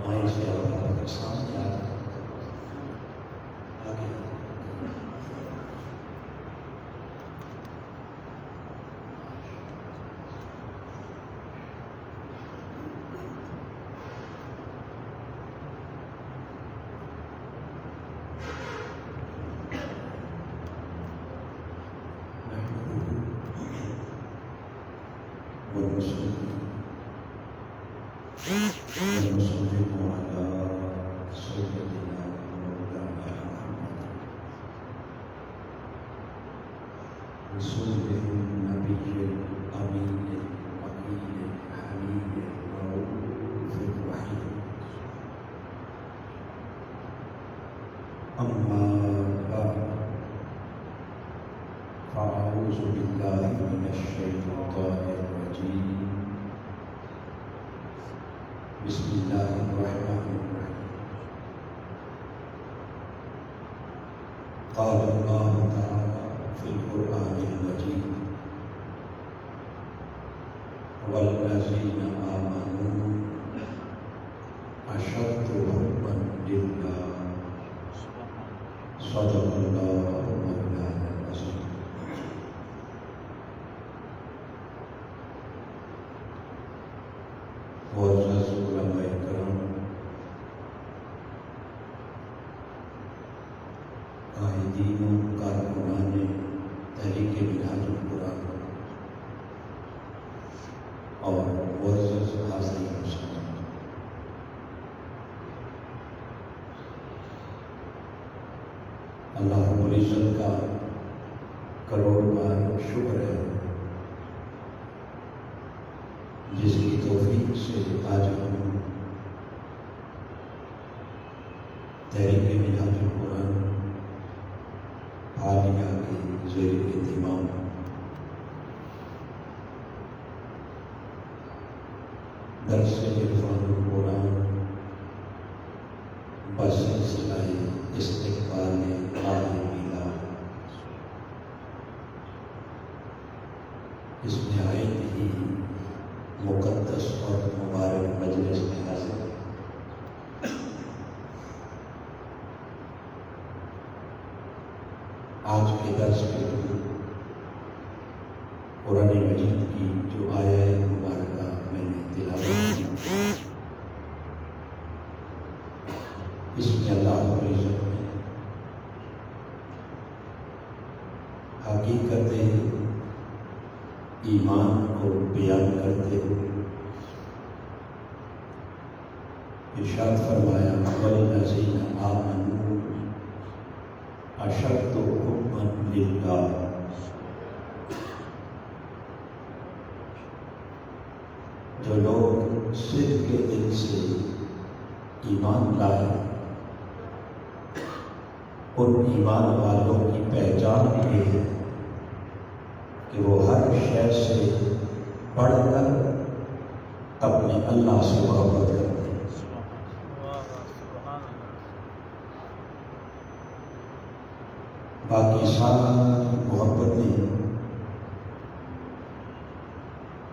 مائیں سے آپ سامنے آگے أعوذ بالله من الشيطان الرجيم بسم الله الرحمن الرحيم قال الله تعالى في القرآن المجيد والذين آمنوا أشد حبا لله صدق الله مولانا العظيم. معزز علماء کرام، قائدین و کارکنان تحریک منہاج القرآن اور معزز حاضرین مسلمان، اللہ رب العزت کا کروڑ بار شکر ہے جس کی توفیق سے آج ہم تحریک منہاج القرآن حالیہ کے زیر اہتمام درس عرفان القرآن بسلسلہ استقبال عالمیہ اس نہایت ہی مقدس اور مبارک مجلس میں حاضر آج کے درس میں قرآن مجید کی جو آیہ مبارکہ میں نے تلاوت کی، اس میں اللہ رب العزت نے حقیقت ایمان کو بیان کرتے ہوئے ارشاد فرمایا والذین آمنوا اشد حبا للہ، جو لوگ صدق کے دل سے ایمان لائے، ان ایمان والوں کی پہچان یہ ہے کہ وہ ہر شے سے بڑھ کر اپنے اللہ سے محبت کرتے ہیں۔ باقی ساری محبتیں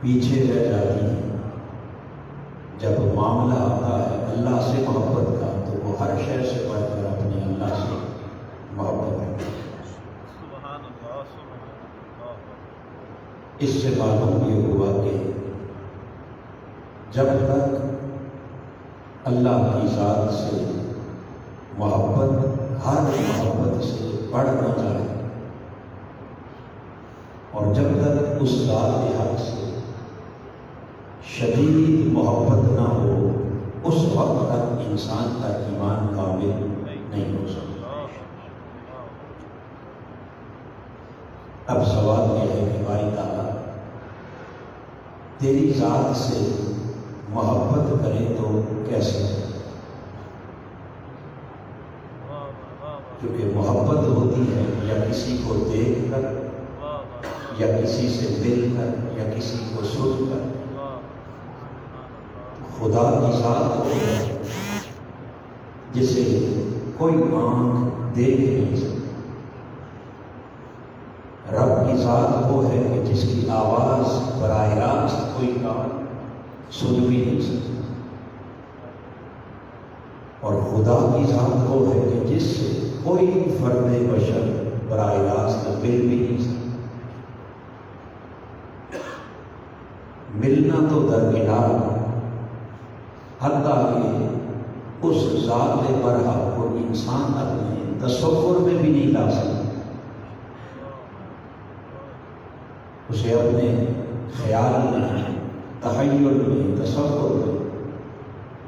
پیچھے رہ جاتی ہیں، جب معاملہ آتا ہے اللہ سے محبت کا تو وہ ہر شے سے بڑھ کر اپنے اللہ سے محبت کرتے ہیں۔ اس سے معلوم یہ ہوا کہ جب تک اللہ کی ذات سے محبت ہر محبت سے بڑھ نہ جائے، اور جب تک اس ذات حق سے شدید محبت نہ ہو، اس وقت تک انسان کا ایمان کامل نہیں ہو سکتا۔ اب سوال یہ ہے کہ بھائی تعالیٰ تیری ذات سے محبت کریں تو کیسے؟ کیونکہ محبت ہوتی ہے یا کسی کو دیکھ کر، یا کسی سے مل کر، یا کسی کو سن کر۔ خدا کی ذات وہ ہے جسے کوئی آنکھ دیکھ نہیں سکتی، رب کی ذات وہ ہے کہ جس کی آواز براہ راست کوئی کان سن بھی نہیں سکتا۔ خدا کی ذات وہ ہے کہ جس سے کوئی فرد بشر براہ راست مل بھی نہیں سکتا۔ ملنا تو درکنار، حتیٰ کہ اس ذات برحق کو انسان اپنے تصور میں بھی نہیں لا سکتا، اسے اپنے خیال میں، تخیل میں، تصور میں،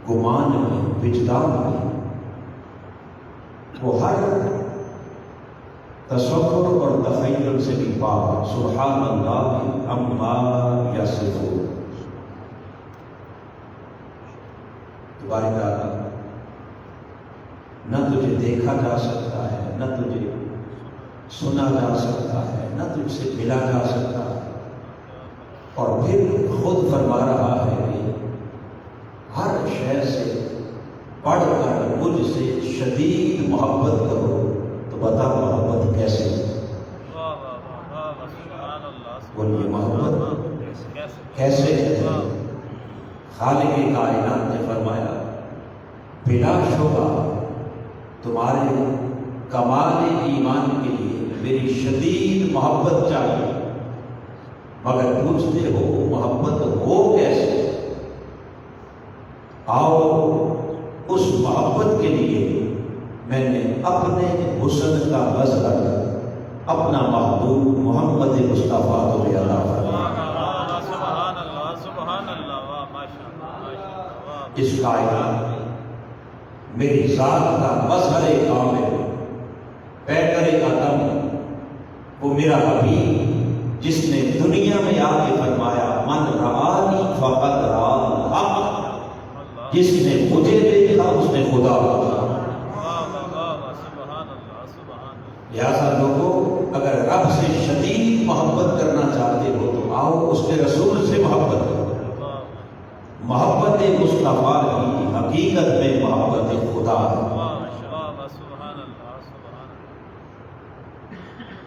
گمان میں، وجدان میں، وہ ہر تصور اور تخیل سے بھی پاک۔ سبحان اللہ عما یصفون۔ تبارک تعالیٰ، نہ تجھے دیکھا جا سکتا ہے، نہ تجھے سنا جا سکتا ہے، نہ تجھ سے ملا جا سکتا ہے، اور پھر خود فرما رہا ہے کہ ہر شے سے پڑھ کر مجھ سے شدید محبت کرو۔ تو بتا محبت کیسے؟ بولیے محبت کیسے ہے؟ خالق کائنات نے فرمایا بلا شبہ تمہارے کمال ایمان کے لیے میری شدید محبت چاہیے، مگر پوچھتے ہو محبت ہو کیسے؟ آؤ اس محبت کے لیے میں نے اپنے حسن کا مظہر اپنا محبوب محمد مصطفیٰ کو عطا فرمایا۔ اس کائنات میں میری ذات کا مظہر کامل پیکر قدم وہ میرا حبیب، جس نے دنیا میں آ کے فرمایا من رآنی فقد رآ الحق، جس نے مجھے دیکھا اس نے خدا کو دیکھا۔ لہٰذا لوگوں، اگر رب سے شدید محبت کرنا چاہتے ہو تو آؤ اس کے رسول سے محبت کرو۔ محبت مصطفیٰ کی حقیقت میں محبت خدا ہے۔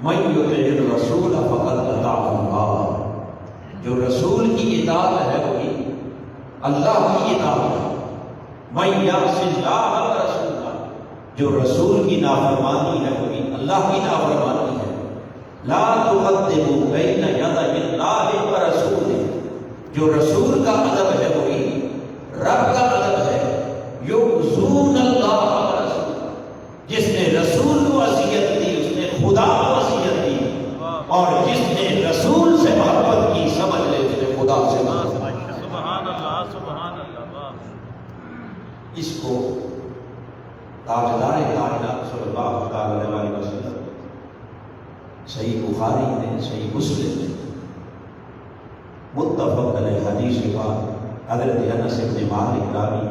من یطع الرسول فقد اطاع اللہ، جو رسول کی اطاعت ہے وہی اللہ کی اطاعت ہے۔ من یعص اللہ ورسولہ، جو رسول کی نافرمانی ہے وہی اللہ کی نافرمانی ہے۔ لا تقدموا بین یدی اللہ ورسولہ، جو رسول کا ادب ہے وہی رب کا ادب ہے۔ یؤذون اللہ ورسولہ، جس نے رسول کو اذیت دی اس نے خدا کو اذیت دی، اور جس نے رسول سے محبت کی سمجھ لے اس نے خدا سے محبت کی۔ سبحان اللہ سبحان اللہ۔ اس کو تاجدار کائنات صلی اللہ علیہ وسلم صحیح بخاری میں، صحیح مسلم میں متفق علیہ حدیث کے بعد حضرت انس بن مالک راوی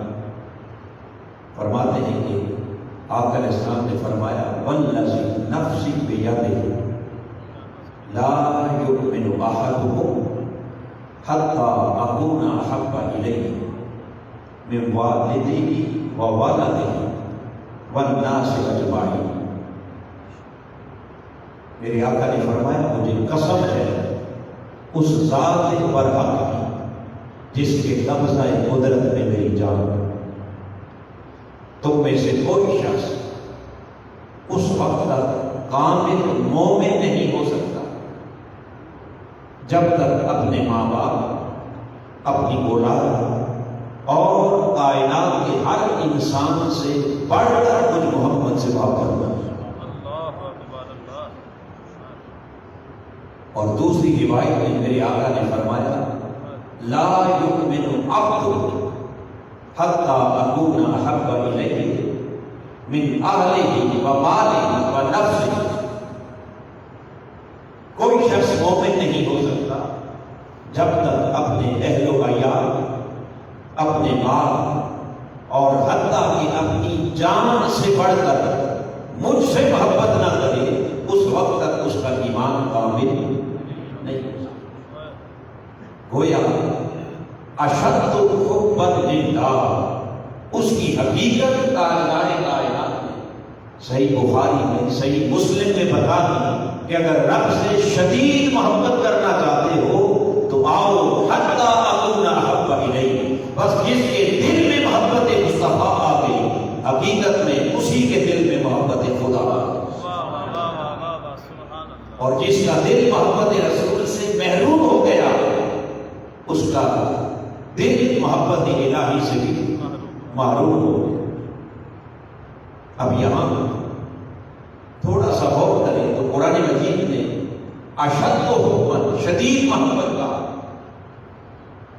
فرماتے ہیں کہ آقا علیہ السلام نے فرمایا والذی نفسی بیدہ لا یؤمن احدکم حتی اکون احب الیہ من والدہ وولدہ والناس اجمعین۔ میرے آقا نے فرمایا مجھے قسم ہے اس ذات برحق کی جس کے قبضہ قدرت میں میری جان، تم میں سے کوئی شخص اس وقت تک کامل مومن نہیں ہو سکتا جب تک اپنے ماں باپ، اپنی اولاد اور کائنات کے ہر انسان سے بڑھ کر مجھ محمد سے محبت کرنا۔ اور دوسری روایت میں میرے آقا نے فرمایا لا یؤمن عبد حتی اکون احب الیہ من اہلہ ومالہ ونفسہ، کوئی شخص مومن نہیں ہو سکتا جب تک اپنے اہل و عیال، اپنے مال اور حتیٰ کہ اپنی جان سے بڑھ کر مجھ سے محبت نہ کرے، اس وقت تک اس کا ایمان کامل نہیں ہو سکتا۔ گویا اشد حبا للہ، اس کی حقیقت تاجدار کائنات میں صحیح بخاری میں، صحیح مسلم میں بتا دی کہ اگر رب سے شدید محبت کرنا چاہتے ہو تو آؤ حتی اکون احب الیہ، بس جس کے دل میں محبت مصطفیٰ آ گئی، حقیقت حقیقت میں اسی کے دل میں محبت خدا، اور جس کا دل محبت رسول سے محروم ہو گیا اس کا دل محبت الہی سے بھی محروم ہو گیا۔ اب یہاں تھوڑا سا غور کریں تو قرآن مجید نے اشد و حکمت، شدید محبت کا،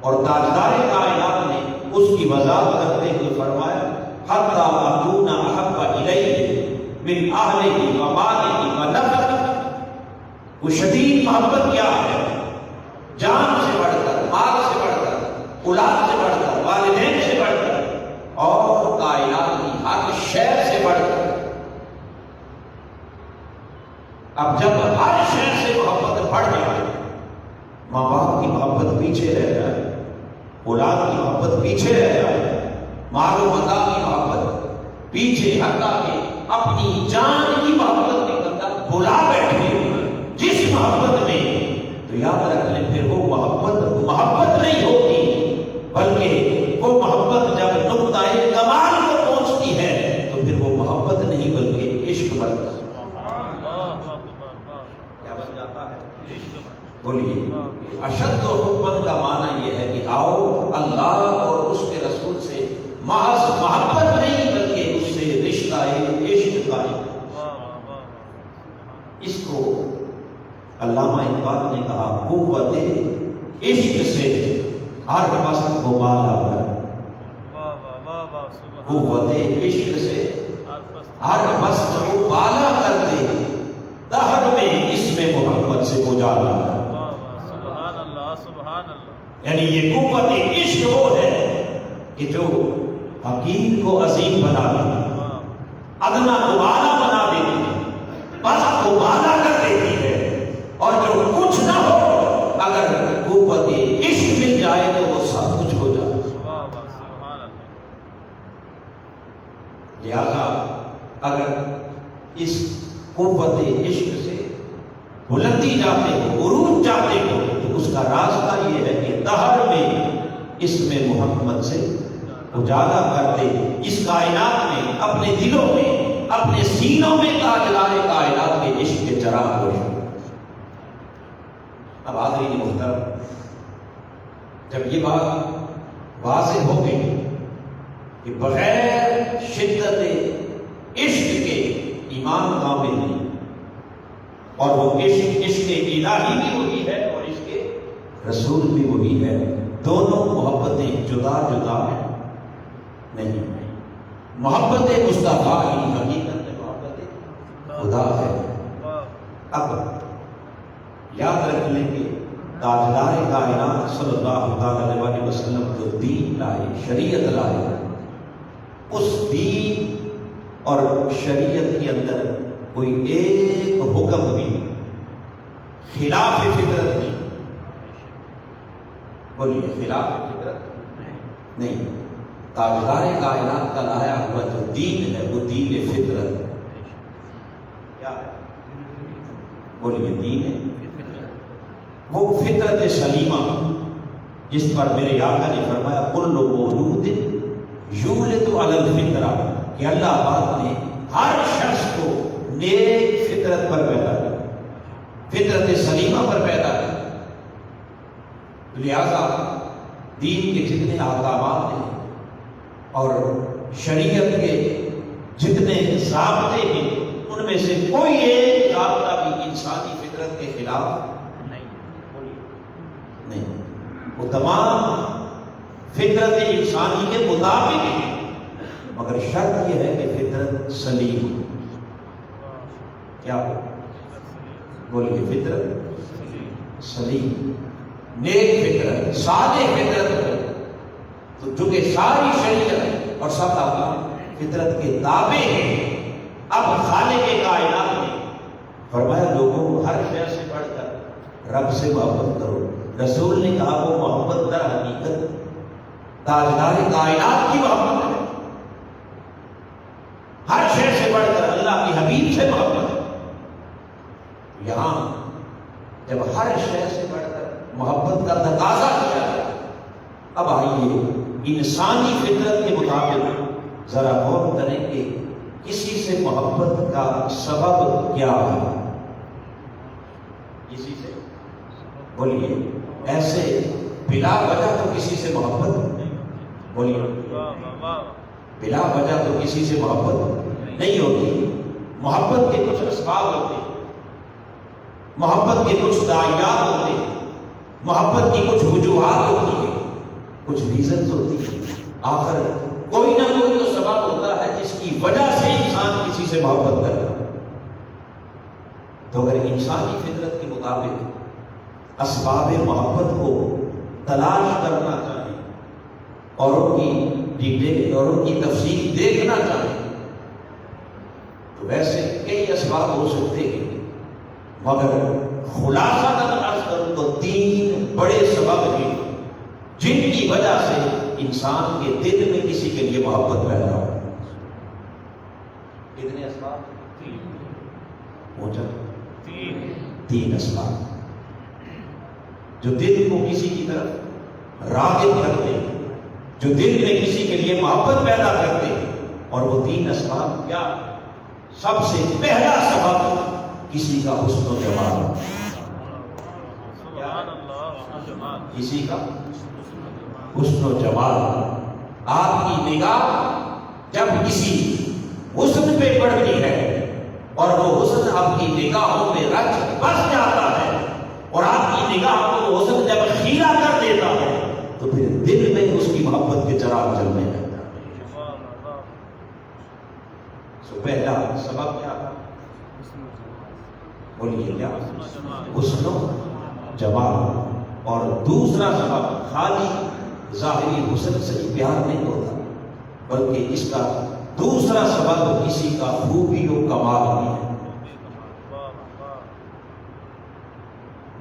اور تاجدار کائنات نے اس کی وضاحت کرتے ہوئے فرمایا حتی اکون احب الیہ من اہلہ و مالہ و نفسہ۔ وہ شدید محبت کیا ہے؟ جان سے بڑھ کر، مال سے بڑھ کر، اولاد سے بڑھ کر، والدین سے بڑھ کر، اور کائنات کی ہر شے سے بڑھ کر۔ اب جب ہر شے سے محبت بڑھ جائے، ماں باپ کی محبت پیچھے رہ جائے، اولاد کی محبت پیچھے رہ جائے، مال و متاع کی محبت پیچھے، حتیٰ کہ اپنی جان کی محبت بھی بندہ بھلا بیٹھے جس محبت میں، تو یاد رکھ لیں پھر وہ محبت نہیں ہوتی، بلکہ وہ محبت جب نقطۂ کمال کو پہنچتی ہے تو پھر وہ محبت نہیں بلکہ عشق بنتا ہے۔ کیا بن جاتا ہے؟ بولیے۔ اشد و حکمت کا معنی یہ ہے کہ آؤ اللہ اور اس کے رسول سے محض محبت نہیں بلکہ اس سے رشتہ عشق قائم۔ اس کو علامہ اقبال نے کہا قوت عشق سے ہر مست کو بالا کر، قوت عشق سے ہر مست کو بالا کر دے، دہر میں اس میں محبت سے اجالا کر۔ یعنی یہ قوت عشق وہ ہے کہ جو حقیر کو عظیم بنا دیتی، ادنا کو اعلیٰ بنا دیتی، پست کو بالا کر دیتی ہے، اور جو کچھ نہ ہو اگر قوت عشق مل جائے تو وہ سب کچھ ہو جائے۔ لہذا اگر اس قوت عشق سے بلندی چاہتے ہو، عروج چاہتے ہو، تو اس کا راستہ یہ ہے کہ دہر میں اس میں محمد سے اجالا کر دے، اس کائنات میں، اپنے دلوں میں، اپنے سینوں میں تاجدار کائنات کے عشق کے چراغ روشن۔ اب حاضرین محترم، جب یہ بات واضح ہو گئی کہ بغیر شدت عشق کے ایمان کامل نہیں، اور وہ عشق الہی بھی وہی ہے اور اس کے رسول بھی وہی ہے، دونوں محبتیں جدا جدا ہیں نہیں، محبت مصطفیٰ کی حقیقت میں محبت خدا ہے۔ اب یاد رکھ لیں کہ تاجدار کائنات صلی اللہ علیہ وسلم جو دین لائے، شریعت لائے، اس دین اور شریعت کے اندر کوئی ایک حکم بھی خلاف فطرت نہیں، بولیے خلاف فطرت نہیں۔ تاجدار کائنات کا لایا ہوا جو دین ہے وہ دین فطرت کیا ہے؟ بولیے دین ہے وہ فطرت سلیمہ، جس پر میرے آقا نے فرمایا کل مولود یولد علی الفطرہ، کہ اللہ پاک نے ہر شخص کو نیک فطرت پر پیدا کیا، فطرت سلیمہ پر پیدا کیا۔ لہذا دین کے جتنے احکامات ہیں اور شریعت کے جتنے ضابطے ہیں ان میں سے کوئی ایک ضابطہ بھی انسانی فطرت کے خلاف نہیں، وہ تمام فطرت انسانی کے مطابق ہے، مگر شرط یہ ہے کہ فطرت سلیم، کیا ہو؟ بولیے فطرت سلیم، نیک فطرت، سادے فطرت ہو، تو جو کہ ساری شریعت اور سب احکام فطرت کے تابع ہیں۔ اب خالق کائنات نے فرمایا لوگوں ہر شے سے بڑھ کر رب سے محبت کرو، رسول نے کہا وہ محبت در حقیقت تاجدار کائنات کی محبت ہے، ہر شے سے بڑھ کر اللہ کی حبیب سے محبت ہے۔ یہاں جب ہر شے سے بڑھ کر محبت کا تقاضا کیا گیا، اب آئیے انسانی فطرت کے مطابق ذرا غور کریں کہ کسی سے محبت کا سبب کیا ہے؟ کسی سے بولیے، ایسے بلا وجہ تو کسی سے محبت بولیے، بلا وجہ تو کسی سے محبت نہیں ہوتی۔ محبت کے کچھ اسباب ہوتے ہیں، محبت کے کچھ داعیات ہوتے ہیں، محبت کی کچھ وجوہات ہوتی ہیں، کچھ ریزنز ہوتی ہیں۔ آخر کوئی نہ کوئی تو سبب ہوتا ہے جس کی وجہ سے انسان کسی سے محبت کرتا ہے۔ تو اگر انسانی فطرت کے مطابق اسباب محبت کو تلاش کرنا چاہیں اور ان کی ڈیٹیل اور ان کی تفصیل دیکھنا چاہیں تو ویسے کئی اسباب ہو سکتے ہیں، مگر خلاصہ عرض کروں تو 3 بڑے سبب ہیں جن کی وجہ سے انسان کے دل میں کسی کے لیے محبت پیدا ہو۔ کتنے اسباب؟ 3 اسباب جو دل کو کسی کی طرف راغب کرتے ہیں، جو دل میں کسی کے لیے محبت پیدا کرتے ہیں۔ اور وہ 3 اسباب کیا؟ سب سے پہلا سبب کسی کا حسن و جمال، کسی کا حسن و جمال۔ آپ کی نگاہ جب کسی حسن پہ پڑتی ہے اور وہ حسن آپ کی نگاہوں میں رچ بس جاتا ہے اور آپ کی نگاہ کو وہ حسن جب خیرہ کر دیتا ہے تو پھر دل میں اس کی محبت کے چراغ جلنے لگتا ہے۔ سو پہلا سبب کیا تھا؟ بولیے کیا؟ حسن و جمال۔ اور دوسرا سبب خالی ظاہری حسن سے ہی پیار نہیں ہوتا، بلکہ اس کا دوسرا سبب کسی کا خوبی و کمال بھی ہے۔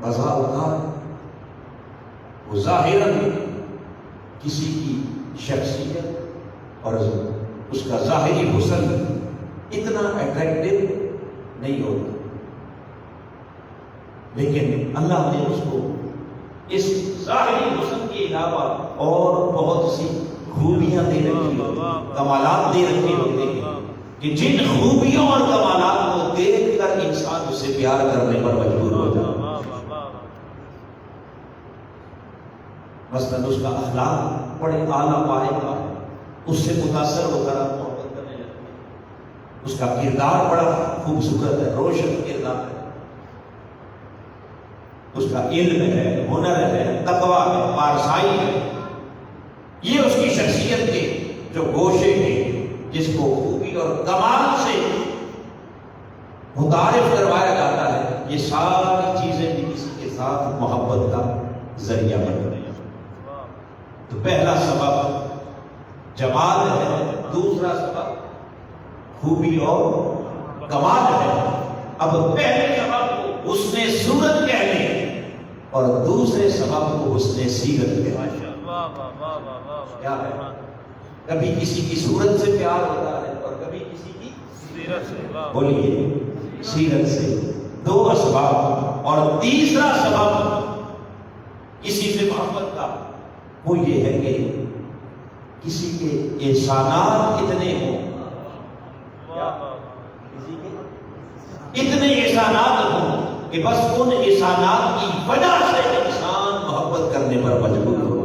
بذا اوقات وہ ظاہراً کسی کی شخصیت اور اس کا ظاہری حسن اتنا اٹریکٹیو نہیں ہوتا، لیکن اللہ نے اس کو اس ظاہری حسن کے علاوہ اور بہت سی خوبیاں دے رکھی ہوتی ہیں، کمالات دے رکھے ہوتے ہیں کہ جن خوبیوں اور کمالات کو دیکھ کر انسان اس سے پیار کرنے پر مجبور ہو جاتا ہے۔ مثلاً اس کا اخلاق بڑے اعلیٰ پائے کا ہے، اس سے متاثر ہو کر آپ محبت کرنے لگتے ہیں۔ اس کا کردار بڑا خوبصورت ہے، روشن کردار ہے، اس کا علم ہے، ہنر ہے، تقویٰ ہے، پارسائی ہے، یہ اس کی شخصیت کے جو گوشے ہیں جس کو خوبی اور کمال سے متعارف کروایا جاتا ہے، یہ ساری چیزیں بھی کسی کے ساتھ محبت کا ذریعہ بن رہی ہیں۔ تو پہلا سبب جمال ہے، دوسرا سبب خوبی اور کمال ہے۔ اب پہلے سبب کو حسن صورت کہہ لیں اور دوسرے سبب کو حسن سیرت کہہ لیں۔ کیا ہے؟ کبھی کسی کی صورت سے پیار ہوتا ہے اور کبھی کسی کی سیرت سے۔ بولیے، سیرت سے۔ 2 اسباب۔ اور تیسرا سبب کسی سے محبت کا وہ یہ ہے کہ کسی کے احسانات اتنے ہوں، کسی کے اتنے احسانات ہوں کہ بس ان احسانات کی وجہ سے انسان محبت کرنے پر مجبور ہو،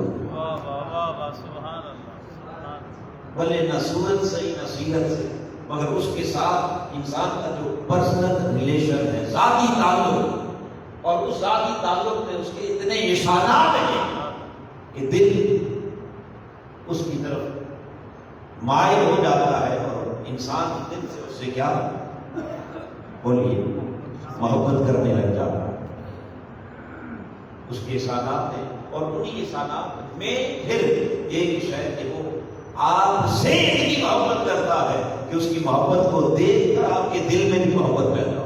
بھلے نہ صورت سے نہ سیرت سے، مگر اس کے ساتھ انسان کا جو پرسنل ریلیشن ہے، ذاتی تعلق، اور اس ذاتی تعلق میں اس کے اتنے احسانات ہیں کہ دل اس کی طرف مائل ہو جاتا ہے اور انسان دل سے اس سے کیا بولیے محبت کرنے لگ جاتا ہے۔ اس کے احسانات ہیں اور انہی احسانات میں پھر ایک شے کہ وہ آپ سے اتنی محبت کرتا ہے کہ اس کی محبت کو دیکھ کر آپ کے دل میں بھی محبت پیدا ہو۔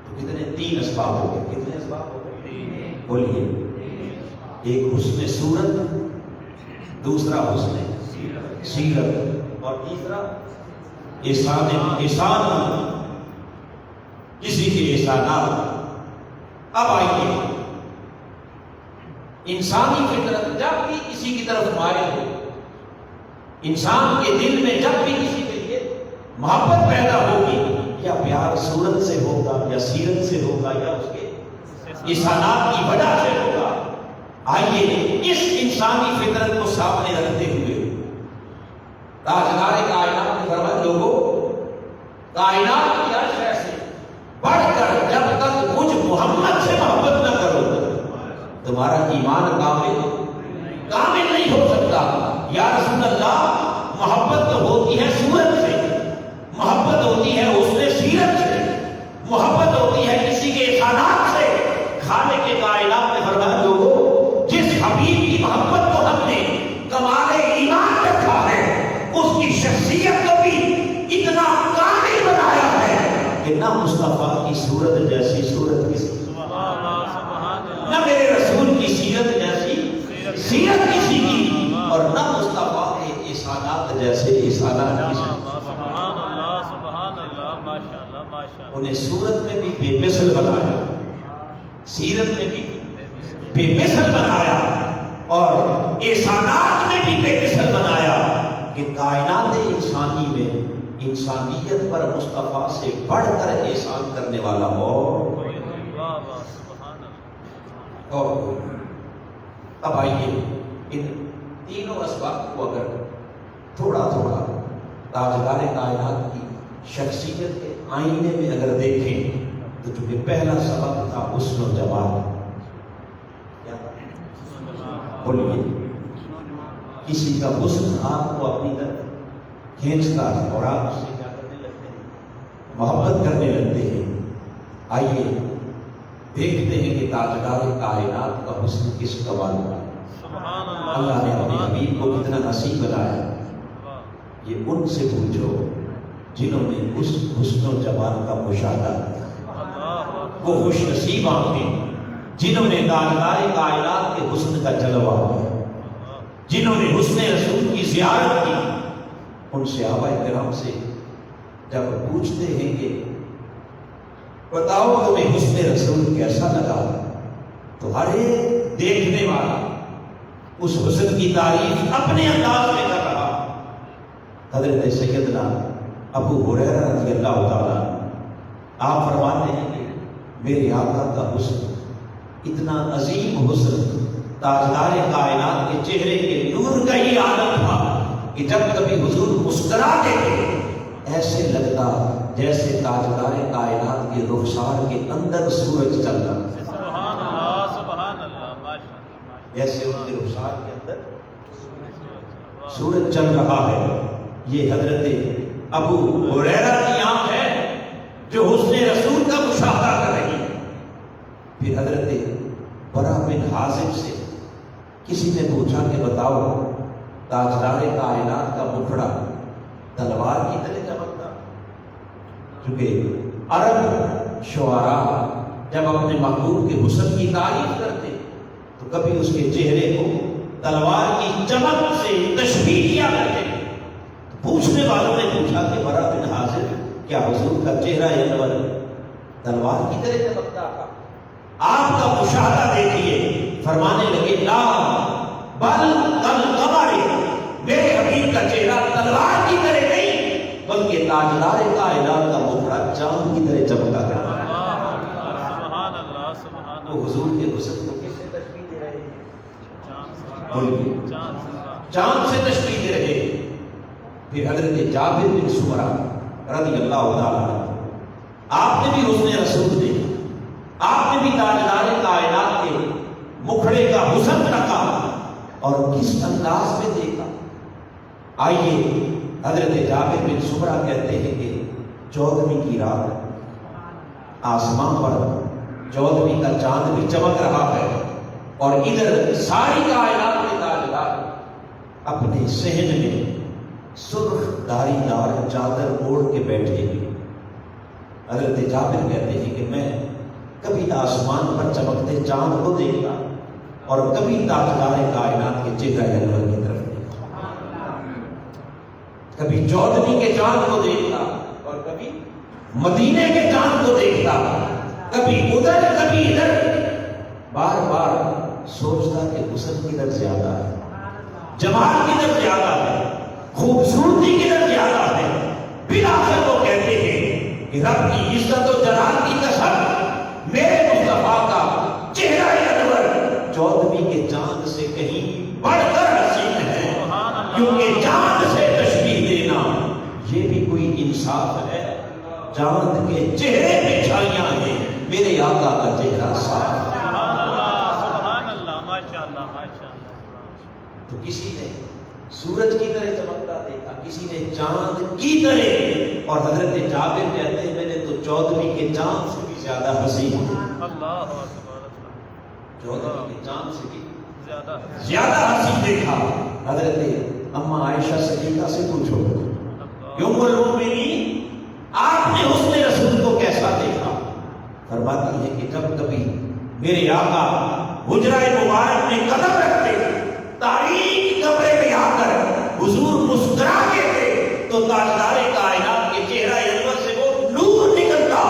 تو کتنے 3 اسباب ہو گئے، کتنے اسباب ہو گئے بولیے؟ ایک حسن صورت، دوسرا حسن سیرت، اور تیسرا احسان، کسی کے احسانات۔ اب آئیے، انسانی فطرت جب بھی کسی کی طرف مائل ہو انسان کے دل میں جب بھی کسی کے لیے محبت پیدا ہوگی، یا پیار صورت سے ہوگا یا سیرت سے ہوگا یا اس کے احسانات کی وجہ سے ہوگا۔ آئیے اس انسانی فطرت کو سامنے رکھتے ہوئے تاجدار کائنات نے فرمایا، لوگوں کائنات کی ہر شے سے بڑھ کر جب تک مجھ محمد سے محبت نہ کرو تمہارا ایمان کامل نہیں ہو سکتا۔ یا رسول اللہ، محبت تو ہوتی ہے صورت سے، محبت ہوتی ہے حسن سیرت سے، محبت ہوتی ہے کسی کے احسانات سے۔ خالق کائنات نے فرمایا، لوگوں جس حبیب کی محبت کو ہم نے کمال ایمان رکھا ہے، اس کی شخصیت کو بھی اتنا کامل بنایا ہے کہ نہ مصطفیٰ کی صورت جیسی صورت کسی، نہ میرے رسول کی سیرت جیسی سیرت کسی کی، اور نہ مصطفیٰ کے احسانات جیسے احسانات کسی۔ انہیں صورت میں بھی بے مثل بنایا، سیرت میں بھی بے مثل بنایا، اور احسانات میں بھی بے مثل بنایا کہ کائنات انسانی میں انسانیت پر مصطفیٰ سے بڑھ کر احسان کرنے والا اور اب آئیے ان تینوں اسباب کو اگر تھوڑا تھوڑا تاجدار کائنات کی شخصیت کے آئینے میں اگر دیکھیں تو چونکہ پہلا سبق تھا حسن و جمال، بولیے کسی کا حسن آپ کو اپنی طرف کھینچتا ہے اور آپ اس سے کیا کرنے لگتے ہیں، محبت کرنے لگتے ہیں۔ آئیے دیکھتے ہیں کہ تاجدار کائنات کا حسن کس قبال کا، اللہ نے اپنے حبیب کو کتنا حسین بنایا۔ یہ ان سے پوچھو جنہوں نے اس حسن و جمال کا مشاہدہ کیا، وہ خوش نصیب آنکھیں جنہوں نے تاجدار کائنات کے حسن کا جلوہ کیا، جنہوں نے حسن رسول کی زیارت کی۔ ان صحابہ کرام سے جب پوچھتے ہیں کہ بتاؤ تمہیں حسن رسول کیسا لگا، تو ہر ایک دیکھنے والا اس حسن کی تعریف اپنے انداز میں کر رہا۔ حضرت سیدنا ابو ہریرہ رضی اللہ تعالیٰ آپ فرماتے ہیں کہ میرے آقا کا حسن اتنا عظیم حسن، تاجدار کائنات کے چہرے کے نور کا ہی عالم تھا کہ جب کبھی حضور مسکراتے تھے ایسے لگتا جیسے تاجدار کائنات کے رخسار کے اندر سورج چل رہا، جیسے ان کے رخسار کے اندر سورج چل رہا ہے۔ یہ حضرت ابو ہریرہ کی آنکھ ہے جو حسن رسول کا مشاہدہ کر رہی ہے۔ پھر حضرت برا بن حازب سے کسی نے پوچھا کہ بتاؤ تاجدار کائنات کا مکھڑا تلوار کی طرح چمکتا، کیونکہ عرب شعراء جب اپنے محبوب کے حسن کی تعریف کرتے تو کبھی اس کے چہرے کو تلوار کی چمک سے تشبیہ کیا کرتے۔ پوچھنے والوں نے پوچھا کہ برا بن حازب کیا حضور کا چہرہ انور تلوار کی طرح چمکتا تھا؟ آپ کا مشاہدہ دیکھیے، فرمانے لگے لا بل کالقمر، میرے حبیب کا چہرہ تلوار کی طرح نہیں بلکہ تاجدار کائنات کا مکھڑا چاند کی طرح چمکا کرتا۔ وہ حضور کے حسن کو کس سے تشبیہ دے رہے ہیں؟ چاند سے تشبیہ دے رہے ہیں۔ پھر حضرت جابر بن سمرہ رضی اللہ تعالیٰ آپ نے بھی حسن رسول دیکھا، آپ نے بھی تاجدار کائنات کے مکھڑے کا حسن رکھا اور کس انداز میں دیکھا۔ آئیے حضرت جابر بن سمرہ کہتے ہیں کہ 14ویں کی رات آسمان پر 14ویں کا چاند بھی چمک رہا ہے اور ادھر ساری کائنات میں تاجدار اپنے صحن میں سرخ داری دار چادر اوڑھ کے بیٹھے ہوئے۔ حضرت جابر کہتے ہیں کہ میں کبھی آسمان پر چمکتے چاند کو دیکھا اور کبھی تاجدار کائنات کے چہرہ انور کی طرف دیکھا، کبھی 14ویں کے چاند کو دیکھتا اور کبھی مدینے کے چاند کو دیکھتا، کبھی ادھر کبھی ادھر، بار بار سوچتا کہ حسن کدھر زیادہ ہے، جمال کدھر زیادہ ہے، خوبصورتی کدھر زیادہ ہے؟ بالآخر وہ کہتے ہیں کہ رب کی عزت و جلال کی قسم میرے مصطفیٰ کا چہرہ انور 14ویں کے چاند سے کہیں بڑھ کر حسین ہے، کیونکہ چاند سے تشبیہ دینا یہ بھی کوئی انصاف ہے؟ چاند کے چہرے پہ چھائیاں ہیں، میرے آقا کا چہرہ صاف ہے۔ سبحان اللہ، ماشاءاللہ ماشاءاللہ۔ تو کسی نے سورج کی طرح چمکتا دیکھا، کسی نے چاند کی طرح، اور حضرت جابر کہتے ہیں میں نے تو 14ویں کے چاند سے بھی زیادہ حسین، اللہ اکبر، 14ویں کے چاند سے بھی زیادہ حسین دیکھا۔ حضرت اما عائشہ صدیقہ سے پوچھو کہ ام المؤمنین آپ نے حسن رسول کو کیسا دیکھا؟ فرماتی ہے کہ جب کبھی میرے آقا حجرہ مبارک میں قدم رکھتے، تاریخ کمرے میں آ کر حضور مسکرا کے تھے تو تاجدار کائنات کے چہرہ انور سے وہ نور نکلتا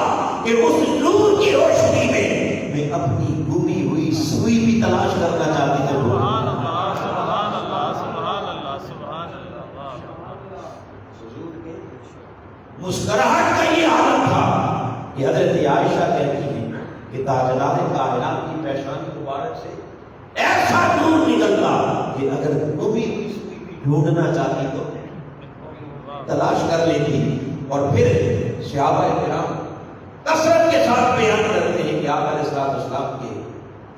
کہ اس نور کی روشنی میں اپنی گمی ہوئی سوئی بھی تلاش کرنا چاہتی تھی۔ سبحان اللہ سبحان اللہ سبحان اللہ سبحان اللہ۔ حضور کے مسکراہٹ کا یہ عالم تھا کہ حضرت عائشہ کہتی ہیں کہ تاجدار کائنات کی پیشانی مبارک سے ایسا نور نکلتا کہ اگر گمی ہوئی سوئی بھی ڈھونڈنا چاہتی تو تلاش کر لیتی۔ اور پھر صحابہ کرام کثرت کے ساتھ بیان کرتے ہیں کہ آقا علیہ السلام کے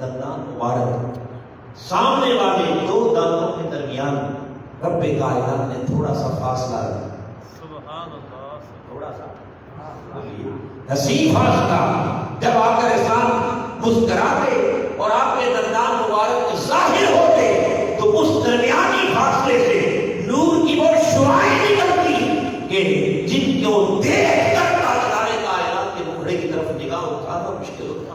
دندان مبارک سامنے والے دو دانتوں کے درمیان رب کائنات نے تھوڑا سا فاصلہ رکھا، سبحان اللہ، تھوڑا سا حسین فاصلہ۔ جب آقا علیہ السلام مسکراتے اور آپ کے دندان مبارک ظاہر ہوتے تو اس درمیانی فاصلے سے نور کی وہ شعاعیں نکلتی کہ جن کو دیکھ کر تاجدار کائنات کے مکھڑے کی طرف نگاہ اٹھانا مشکل ہوتا۔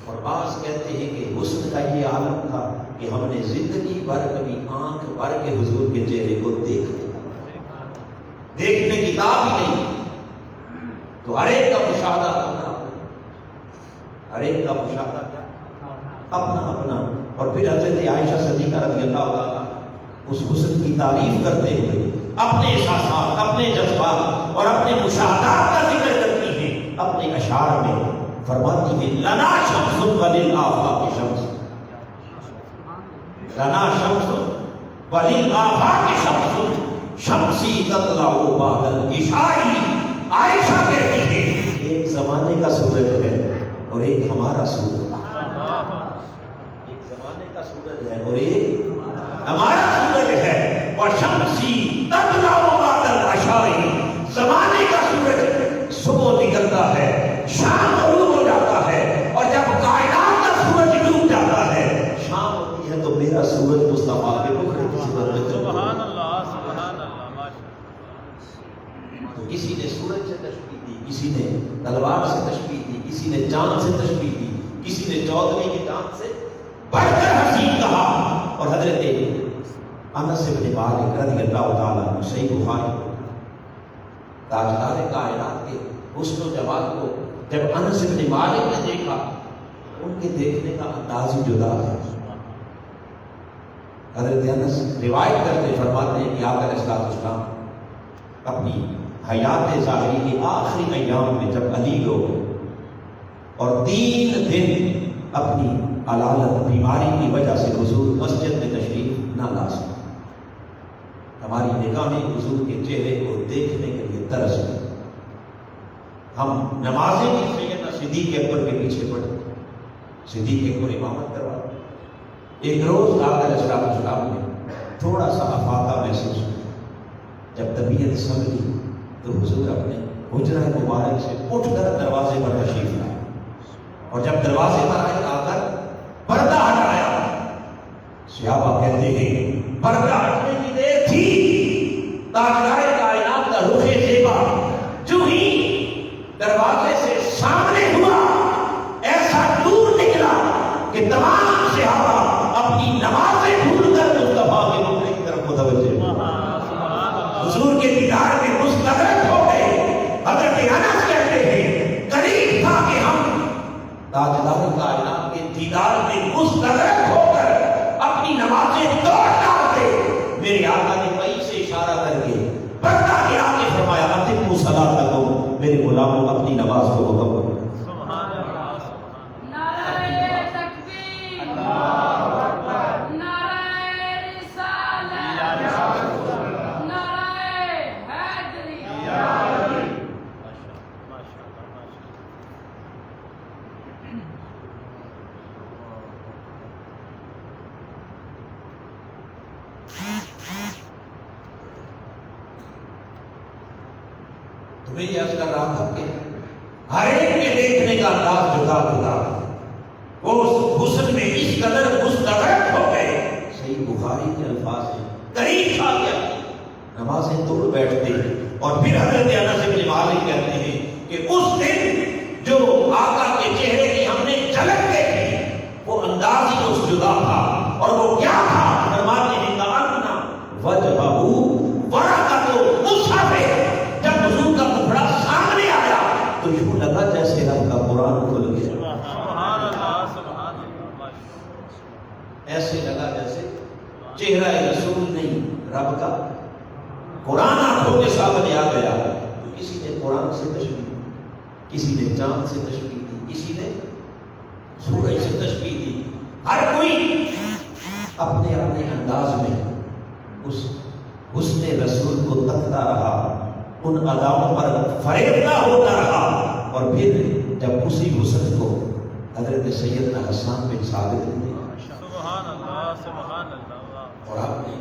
اور بعض کہتے ہیں کہ حسن کا یہ عالم تھا کہ ہم نے زندگی بھر کبھی آنکھ بھر کے حضور کے چہرے کو دیکھنے کی تاب ہی نہیں۔ تو ہر ایک کا مشاہدہ اپنا، ہر ایک کا مشاہدہ کیا اپنا اپنا۔ اور پھر حضرت عائشہ صدیقہ رضی اللہ عنہا اس حسن کی تعریف کرتے ہوئے اپنے احساسات، اپنے جذبات اور اپنے مشاہدات کا ذکر کرتی ہیں اپنے اشعار میں۔ فرماتی ہیں لنا شمس وللآفاق شمس، لنا شمس وللآفاق شمس، شمسی تطلع بعد العشاء۔ عائشہ کہتی ہے ایک زمانے کا سورج ہے اور ایک ہمارا سورج، ایک زمانے کا سورج ہے اور ایک ہمارا سورج ہے۔ اور شمسی تطلع بعد العشاء، زمانے کا سورج صبح نکلتا ہے، شام غروب ہو جاتا ہے، اور جب کائنات کا سورج ڈوب جاتا ہے، شام ہوتی ہے تو میرا سورج مصطفیٰ کے مکھڑے کی صورت میں سبحان اللہ سبحان اللہ ماشاءاللہ۔ تو کسی نے سورج سے تشبیہ دی، کسی نے تلوار سے تشبیہ دی، کسی نے چاند سے تشبیہ دی، کسی نے 14ویں کے چاند سے بڑھ کر حسین کہا۔ اور حضرت انس بن مالک رضی اللہ تعالیٰ عنہ صحیح بخاری تاجدار کائنات کے حسن و جمال کو جب انس بن مالک نے دیکھا، ان کے دیکھنے کا انداز ہی جدا ہے۔ حضرت انس روایت کرتے فرماتے ہیں کہ آقا علیہ السلام اپنی حیات ظاہری کے آخری ایام میں جب علیل ہو گئے اور 3 دن اپنی علالت بیماری کی وجہ سے حضور مسجد میں تشریف نہ لا سکے، ہماری نگاہیں حضور کے چہرے کو دیکھنے کے لیے ترس گئی۔ ہم نمازیں بھی سیدنا صدیق اکبر کے پیچھے پڑے، صدیق اکبر امامت کروا۔ ایک روز آقا علیہ السلام نے تھوڑا سا افاقہ محسوس کیا، جب طبیعت سنبھلی تو حضور اپنے حجرہ مبارک سے اٹھ کر دروازے پر تشریف لائے، اور جب دروازے پر آئے آ کر پردہ ہٹایا۔ صحابہ کہتے ہیں پردہ ہٹنے کی دیر تھی، تاجدار کائنات کا رخ زیبا جو ہی دروازے سے سامنے ہوا، ایسا نور نکلا کہ تمام صحابہ اپنی نمازیں بھول کر مصطفیٰ کے مقبرے کی طرف متوجہ ہوئے، حضور کے دیدار میں مستغرق ہو گئے۔ حضرت انس کہتے ہیں قریب تھا کہ ہم تاجدار کائنات کے دیدار میں مستغرق ہو کر اپنی نمازیں توڑ ڈالتے، میرے نماز کو مکمل کریں۔ سبحان اللہ سبحان نعرہ تکبیر، اللہ اکبر نعرہ رسالت، نعرہ حیدری، ماشاء اللہ ماشاء اللہ تمہیں یہ عرض کر رہا تھا کہ ہر ایک کے دیکھنے کا انداز جدا جدا ہے۔ وہ اس حسن میں اس قدر مستغرق ہو گئے، صحیح بخاری کے الفاظ ہیں، قریب آ گیا، نمازیں توڑ بیٹھتے ہیں۔ اور پھر حضرت انس بن مالک کہتے ہیں کہ اس دن جو آقا کے چہرے کی ہم نے جھلک دیکھی وہ انداز ہی اس جدا تھا، اور وہ کیا تھا؟ فرماتے ہیں کأن وجہہ ورقۃ مصحف، جب حضور کا ٹکڑا سامنے آیا تو یوں لگا جیسے رب کا قرآن کھل گیا، سبحان اللہ سبحان اللہ ماشاء اللہ ایسے لگا جیسے چہرہ رسول نہیں رب کا قرآن آنکھوں کے سامنے آ گیا۔ تو کسی نے قرآن سے تشبیہ دی، کسی نے چاند سے تشبیہ دی، کسی نے سورج سے تشبیہ دی، ہر کوئی اپنے اپنے انداز میں اس حسن رسول کو تکتا رہا، ان اداؤں پر فریفتہ ہوتا رہا۔ اور پھر جب اسی حسن کو حضرت سیدنا حسان بن ثابت نے دیکھا سبحان اللہ سبحان اللہ اور آپ نے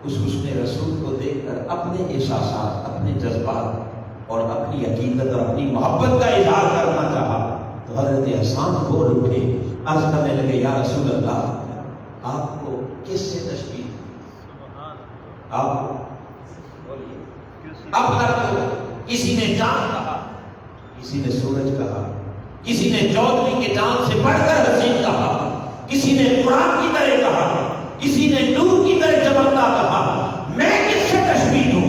اس حسن رسول کو دیکھ کر اپنے احساسات، اپنے جذبات اور اپنی عقیدت اور اپنی محبت کا اظہار کرنا چاہا، تو حضرت حسان بول اٹھے، عرض کرنے لگے یا رسول اللہ آپ کو کس سے تشبیہ دی؟ سبحان آپ کو بولیے، اب تک تو کسی نے چاند کہا، کسی نے سورج کہا، کسی نے چودھری کے چاند سے بڑھ کر حسین کہا، کسی نے قرآن کی طرح کہا، کسی نے نور کی طرح چمکتا کہا، میں کس سے تشبیہ دوں؟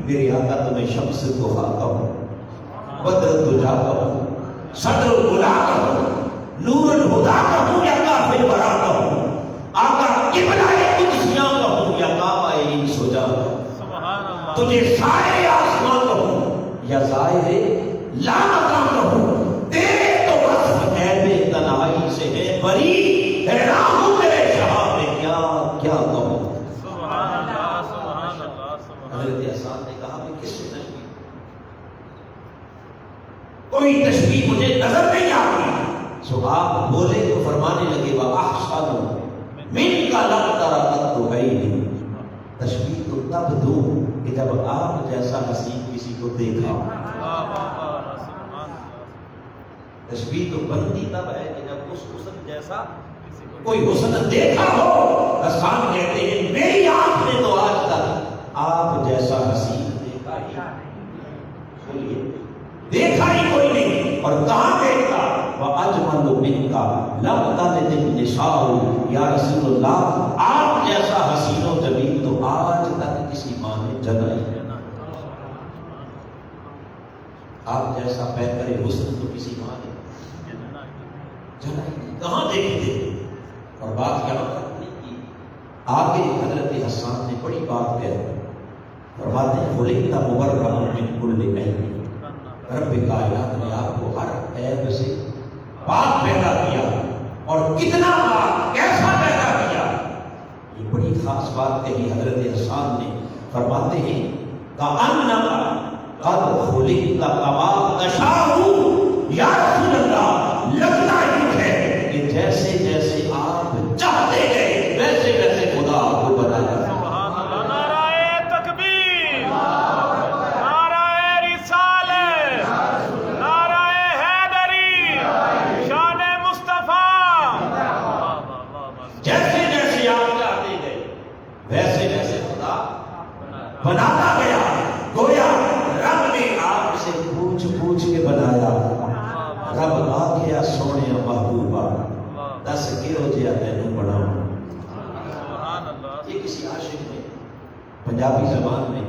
میرے آقا تمہیں شمس ضحیٰ کہوں، بدر الدجیٰ کہوں، صدر العلا کہوں، نور الہدیٰ کہوں یا کافر برا کہوں، آقا قبلہ قدسیاں کہوں یا کعبہ سجا کہوں، سبحان اللہ تجھے سارے آسمان کہوں یا ظاہر لامکان کہوں، تیرے تو وصف عیب تنہائی سے ہے بری، حیران ہوں تیرے شہاب میں کیا کیا کہوں۔ سبحان اللہ سبحان اللہ سبحان حضرت حسان نے کہا میں کس سے تشبیہ، کوئی تشبیہ مجھے نظر نہیں آ رہی۔ سو آپ بولے تو فرمانے لگے وَأَحْسَنُ مِنْكَ لَمْ تَرَ قَطُّ عَيْنِي، تشبیہ تو تب دوں کہ جب آپ جیسا حسین کسی کو دیکھا۔ اللہ سبحان اللہ تشبیہ تو بنتی تب ہے کہ جب اس حسن جیسا کسی کو کوئی حسن دیکھا ہو۔ حسان کہتے ہیں میری آنکھ نے تو آج تک آپ جیسا حسین دیکھا ہی بولیے دیکھا ہی کوئی نہیں، اور کہاں دیکھا؟ وَأَجْمَلُ مِنْكَ لَمْ تَلِدِ النِّسَاءُ، یا رسول اللہ آپ جیسا حسین و جمیل تو آج تک کسی ماں نے جنا ہی نہیں، آپ جیسا پیکر حسن تو کسی ماں نے جنا ہی نہیں، کہاں دیکھتے؟ اور بات کیا نہیں کی، آگے حضرت حسان نے بڑی بات کہی، فرماتے ہیں خُلِقْتَ مُبَرَّأً مِنْ كُلِّ عَیْبٍ، رب کائنات نے آپ کو ہر عیب سے پاک پیدا کیا، اور کتنا پاک، کیسا پیدا کیا، یہ بڑی خاص بات کہی حضرت حسان نے۔ فرماتے ہیں کأنک قد خلقت کما تشاء، یا رسول اللہ لگتا یوں ہے کہ جیسے جیسے آپ چاہتے گئے ویسے ویسے خدا آپ کو بنایا۔ سبحان اللہ نعرہ تکبیر، نعرہ رسالت، نعرہ حیدری، شان مصطفیٰ، جیسے جیسے آپ چاہتے گئے ویسے ویسے خدا بناتا گیا، گویا رب نے آپ سے پوچھ پوچھ کے بنایا۔ رب آ گیا سونے محبوبہ دس کہو جہا تینوں بناؤں۔ سبحان اللہ یہ کسی عاشق نے پنجابی زبان میں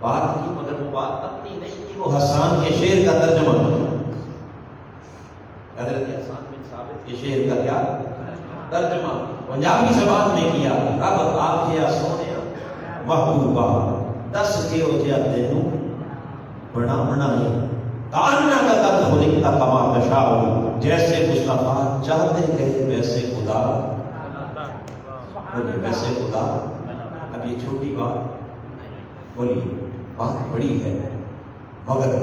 بات کی، مگر وہ بات اپنی نہیں کی، وہ حسان کے شعر کا ترجمہ، حضرت حسان بن ثابت کے شعر کا کیا ترجمہ پنجابی زبان میں کیا۔ رب آ گیا سونے محبوبہ دس کہو جہا تینوں بنائے کانا کا قد خلقت کما تشاء، جیسے مصطفیٰ چاہتے گئے ویسے خدا بولیے، ویسے خدا۔ اب یہ چھوٹی بات بولیے، بات بڑی ہے، مگر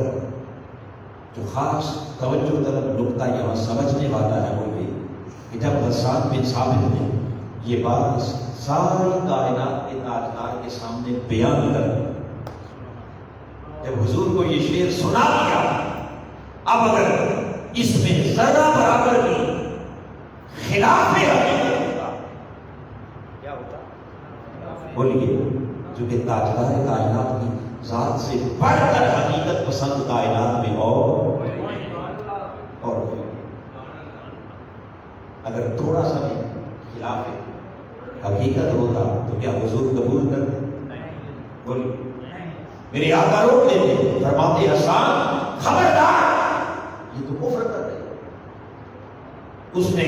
جو خاص توجہ طلب نقطہ یہاں سمجھنے والا ہے وہ یہ کہ جب حسان بن ثابت نے یہ بات ساری کائنات کے تاجدار کے سامنے بیان کر، جب حضور کو یہ شعر سنا دیا، اب اگر اس میں ذرہ برابر بھی خلاف حقیقت ہوتا کیا ہوتا؟ بولیے، جو کہ تاجدار کائنات کی ذات سے بڑھ کر حقیقت پسند کائنات میں اور اگر تھوڑا سا بھی خلاف حقیقت ہوتا تو کیا حضور قبول کرتے؟ بولیے، میرے آقا روک لیتے، فرماتے حسان خبردار، یہ تو کفر کر رہے، اس نے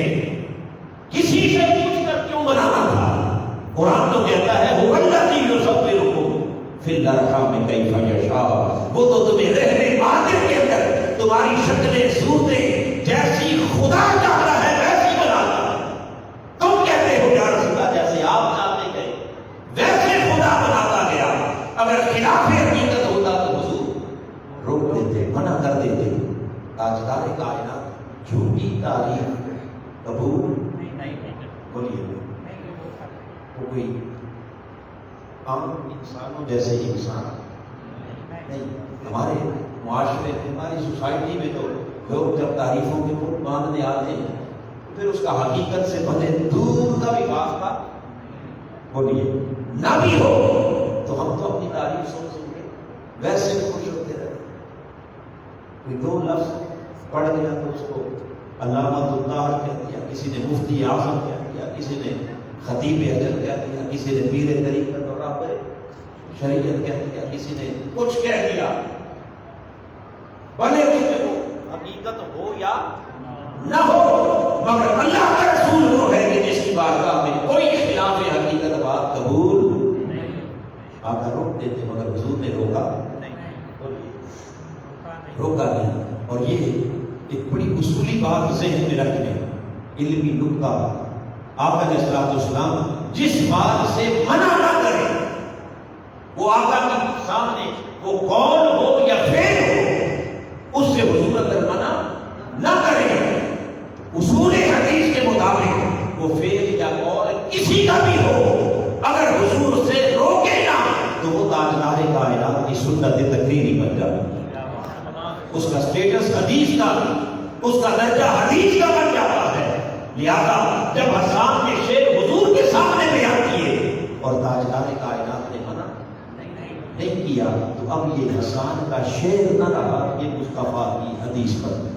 کسی سے پوچھ کر کیوں بنانا تھا؟ قرآن تو کہتا ہے هو الذی یصورکم فی الارحام کیف یشاء، وہ تو تمہیں رہنے مادر کے اندر تمہاری شکلیں صورتیں جیسی خدا چاہتا ہے ویسی بناتا ہے، تم کہتے ہو یا رسول اللہ جیسے آپ چاہتے گئے ویسے خدا بناتا گیا۔ اگر خلاف حقیقت ہوتا تو حضور روک دیتے، منع کر دیتے۔ تاجدار کائنات جھوٹی تعریف قبول بولیے، وہ کوئی عام انسانوں جیسے انسان نہیں۔ ہمارے معاشرے میں، ہماری سوسائٹی میں تو لوگ جب تعریفوں کے پھول باندھنے آتے ہیں پھر اس کا حقیقت سے بھلے دور کا بھی واسطہ بولیے نہ بھی ہو تو ہم تو اپنی تعریف سن کے ویسے خوش ہوتے رہتے۔ کوئی دو لفظ پڑھ گیا تو اس کو علامۃ الطاہر کہہ دیا، کسی نے مفتی اعظم کہہ دیا، کسی نے خطیب اجل کہہ دیا، کسی نے پیر طریقت اور رہبر شریعت کہہ دیا، کسی نے کچھ کہہ دیا، بھلے اس میں وہ حقیقت ہو یا نہ ہو، مگر اللہ کا رسول وہ ہے کہ جس کی بارگاہ میں کوئی خلاف حقیقت بات قبول آقا روک دیتے، مگر حضور نے روکا نہیں۔ اور یہ ایک بڑی اصولی بات ذہن میں رکھنے، علمی نکتہ، آقا علیہ السلام جس بات سے منع نہ کرے، وہ آقا کے سامنے وہ قول ہو یا فعل ہو، اس سے حضور اگر منع نہ کرے، اصول حدیث کے مطابق وہ فعل یا قول کسی کا بھی ہو، اگر حضور سے روکے نہ تو وہ تاجدار کائنات کی سنت تقریری بن جائے، اس کا سٹیٹس حدیث کا، اس کا درجہ حدیث کا بن جاتا ہے۔ لہذا جب حسان نے شعر حضور کے سامنے بیان کیے اور تاجدار کائنات نے منع نہیں کیا تو اب یہ حسان کا شعر نہ رہا، یہ مصطفیٰ کی حدیث بن گئی،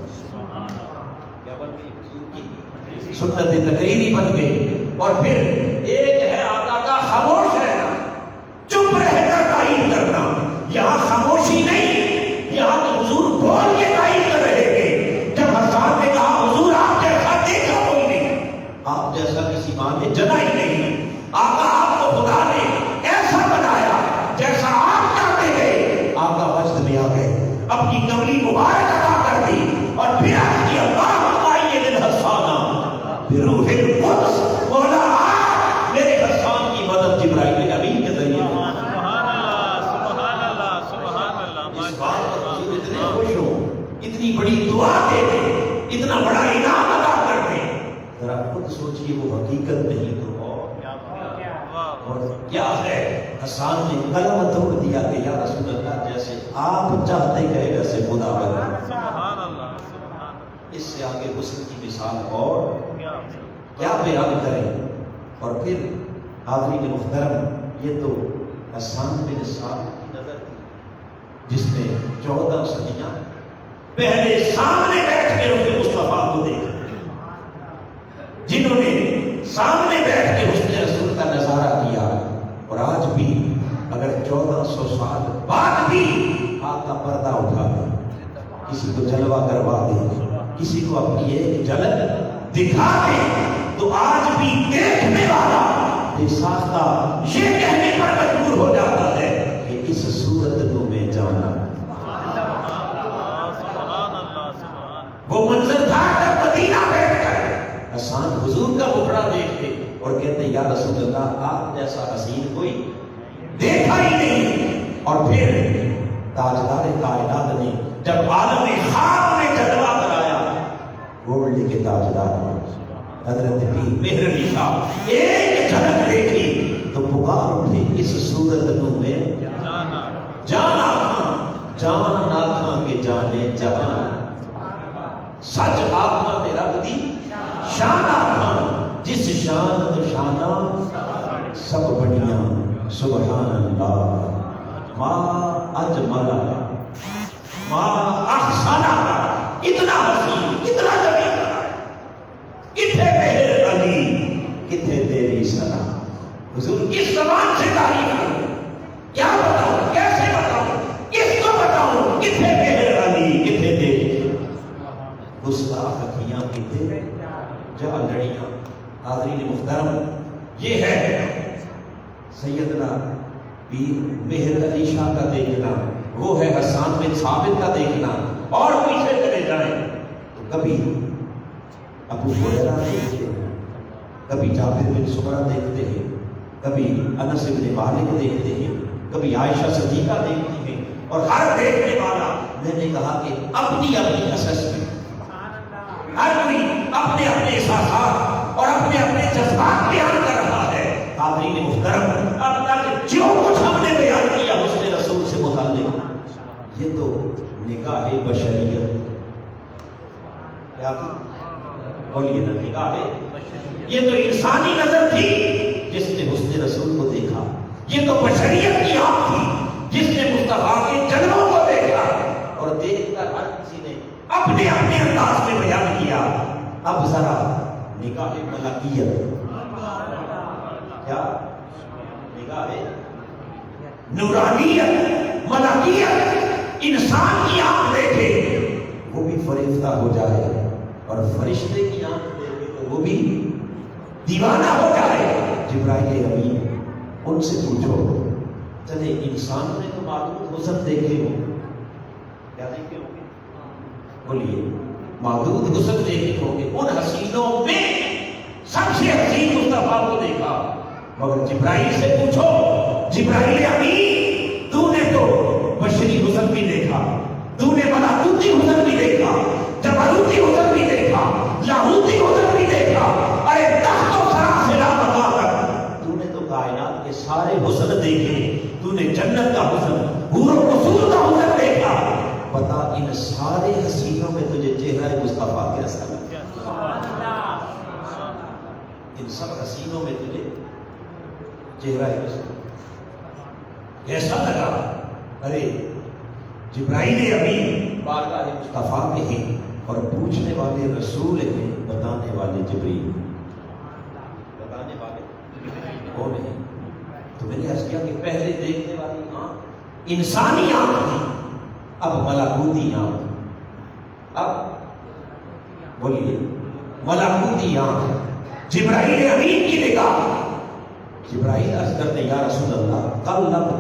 کیا بن گئی؟ حضور کی سنت تقریری بن گئی۔ اور پھر ایک ہے آقا کا خاموش رہنا، چپ رہ کر تعین کرنا، یہاں خاموشی نہیں، یہاں تو حضور بول کے تعین کر رہے تھے۔ جب حسان نے کہا حضور آپ جیسا دیکھا کوئی نہیں، آپ جیسا کسی ماں نے جنا ہی نہیں، آقا آپ کو خدا نے ایسا بنایا جیسا آپ چاہتے تھے، آقا وجد میں آ گئے، اپنی کملی مبارک ادا کر دی اور پھر عرض کیا اللہم آئید حسانہ بروح القدس، مولا آپ میرے حسان کی مدد جبرائیل امین کے ذریعے اتنی بڑی دعا دے دے، اتنا بڑا انعام ادا کر دے، ذرا خود سوچئے وہ حقیقت نہیں تو اور کیا ہے؟ حسان نے کلمہ توڑ دیا کہ یا رسول اللہ جیسے آپ چاہتے گئے ویسے خدا بنے۔ اس سے آگے حسن کی مثال اور کیا بیان کریں۔ اور پھر حاضرین محترم، یہ تو حسان بن ثابت کی نظر تھی جس نے 14 صدیاں پہلے سامنے بیٹھ کے اس مصطفیٰ کو دیکھا، جنہوں نے سامنے بیٹھ کے اس نے رسول کا نظارہ کیا، اور آج بھی اگر 1400 سال بعد بھی آقا پردہ اٹھا دے، کسی کو جلوہ کروا دے، کسی کو اپنی ایک جھلک دکھا دے، تو آج بھی دیکھنے والا بے ساختہ یہ کہنے پر مجبور ہو جاتا ہے کہ اس صورت کو میں جانا حسان حضور کا مکھڑا دیکھتے اور کہتے یا رسول اللہ آپ جیسا حسین کوئی دیکھا ہی نہیں. اور پھر تاجدار کائنات نے جب عالم خاک میں جلوہ کرایا گولڈ کے تاجدار حضرت پیر مہر علی صاحب ایک جھلک دیکھی تو پکار اٹھے اس صورت نو میں جان آخاں کے جانے جہاں سچ آخاں تے رب دی شان آخاں جس شان تو شانہ سب بڑیاں سبحان اللہ ما اجمل ما احسن اتنا حسین اتنا جمیل کتھے مہر علی کتھے تیری ثنا. حضور کس زبان سے تعریف کروں کیا بتاؤں کیسے بتاؤں کس کو بتاؤں کتھے مہر علی کتھے تیری گستاخ اکھیاں کتھے جہاں لڑیاں. حاضرین محترم یہ ہے سیدنا پیر مہر علی شاہ کا دیکھنا, وہ ہے حسان بن ثابت کا دیکھنا. اور پیچھے چلے جائیں تو کبھی ابو ہریرہ دیکھتے ہیں, کبھی جابر بن سمرہ دیکھتے ہیں, کبھی انس بن مالک دیکھتے ہیں, کبھی عائشہ صدیقہ دیکھتی ہیں. اور ہر دیکھنے والا میں نے کہا کہ اپنی اپنی اسسمنٹ, ہر کوئی اپنے اپنے احساسات اور اپنے اپنے جذبات بیان کر رہا ہے. حاضرین محترم اب تک جو کچھ ہم نے بیان کیا حسن رسول سے متعلق یہ تو نگاہ بشریت کیا بولیے نا, نگاہ یہ تو انسانی نظر تھی جس نے حسن رسول کو دیکھا. یہ تو بشریت کی آنکھ تھی جس نے مصطفیٰ کے جلووں کو دیکھا اور دیکھ کر ہر کسی نے اپنے اپنے انداز میں بیان کیا. اب ذرا نگاہ ملکیت کیا نگاہ نورانیت ملکیت انسان کی آنکھ دیکھے وہ بھی فریفتہ ہو جائے اور فرشتے کی آنکھ دیکھے تو وہ بھی دیوانہ ہو جائے. جبرائیل امین ان سے پوچھو چلے انسانوں نے تو معدود حسن دیکھے ہو, کیا دیکھے ہوں گے بولیے, معدود حسن دیکھے ہوں گے. ان حسینوں میں سب سے حسین مصطفیٰ کو دیکھا. مگر جبرائیل سے پوچھو, جبرائیل امین تو نے تو بشری حسن بھی دیکھا, تو نے ملکوتی حسن بھی دیکھا, جبروتی حسن بھی دیکھا, لاہوتی حسن بھی دیکھا. ارے تخت و سرا سے لا بتا کر تو نے تو کائنات کے سارے حسن دیکھے. تو نے جنت کا حسن, حور و قصور کا حسن دیکھا. بتا ان سارے حسینوں میں تجھے چہرہ مصطفیٰ کیسا لگا؟ ان سب حسینوں میں تجھے چہرہ کیسا لگا؟ ارے جبرائیل امین بارگاہ مصطفیٰ کے ہیں اور پوچھنے والے رسول ہیں, بتانے والے جبریل, بتانے والے کون ہیں؟ تو میں نے عرض کیا کہ پہلے دیکھنے والی آنکھ انسانی آنکھ تھی, اب ملکوتی آنکھ. اب بولیے ملکوتی آنکھ جبرائیل امین کی نگاہ. جبرائیل عرض کرتے یا رسول اللہ قلبت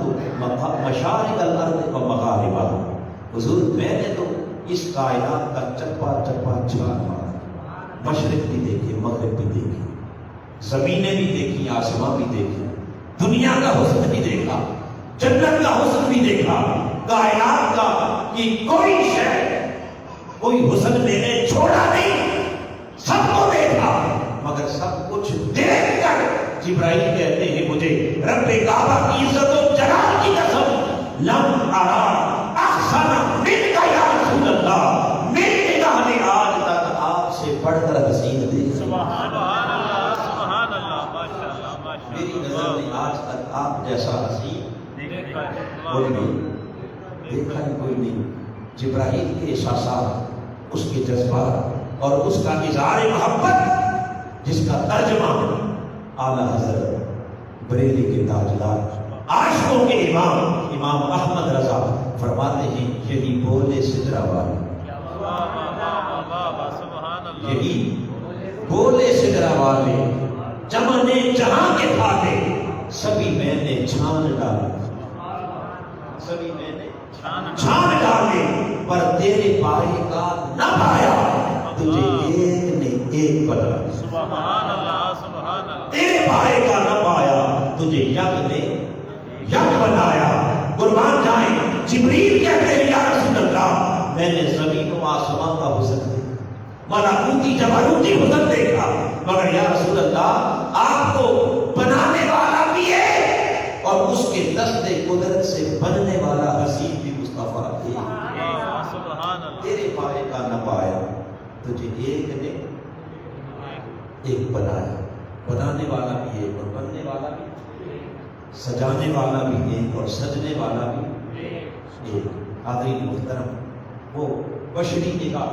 مشارق الارض و مغاربها. حضور میں نے تو اس کائنات کا چپا چپا چھان مارا, مشرق بھی دیکھے مغرب بھی دیکھے, زمینیں بھی دیکھی آسمان بھی دیکھے, دنیا کا حسن بھی دیکھا, جنت کا حسن بھی دیکھا, کائنات کا کہ کوئی شے کوئی حسن میں نے چھوڑا نہیں, سب کو دیکھا. مگر سب کچھ دیکھ کر جبرائیل کہتے ہیں مجھے رب کعبہ کی عزت و جلال کی قسم لم ارا احسن منک یا رسول اللہ, میری نگاہ نے آج تک آپ سے بڑھ کر حسین دیکھا. سبحان اللہ سبحان اللہ ماشاءاللہ ماشاءاللہ. میری نظر نے آج تک آپ جیسا حسین کوئی نہیں دیکھا ہی کوئی نہیں. جبرائیل کے احساسات, اس کے جذبات اور اس کا اظہار محبت جس کا ترجمہ اعلیٰ حضرت بریلی کے تاجدار عاشقوں کے امام امام احمد رضا فرماتے ہیں یہی بولے سدرا والے, یہی بولے سدرا والے چمنے جہاں کے پھاٹے سبھی میں نے چھان ڈالے, سبھی میں نے چھان ڈالے پر تیرے پائے کا نہ پایا, تجھے ایک نے ایک بدلا. سبحان اللہ سبحان اللہ تیرے بھائی کا نہ پایا تجھے یک نے یک بنایا. قربان جائیں جبریل کہتے ہیں یا رسول اللہ میں نے زمین و آسمان کا حسن دیکھا, ملکوتی جبروتی حسن دیکھا, مگر یا رسول اللہ آپ کو بنانے والا بھی ہے اور اس کے دست قدرت سے بننے والا حسین بھی مصطفیٰ ہے. سبحان اللہ تیرے پائے کا نہ پایا تجھے ایک نے ایک بنایا. بنانے والا بھی ایک اور بننے والا بھی, سجانے والا بھی ایک اور سجنے والا بھی ایک. حاضرین محترم, وہ بشری نگاہ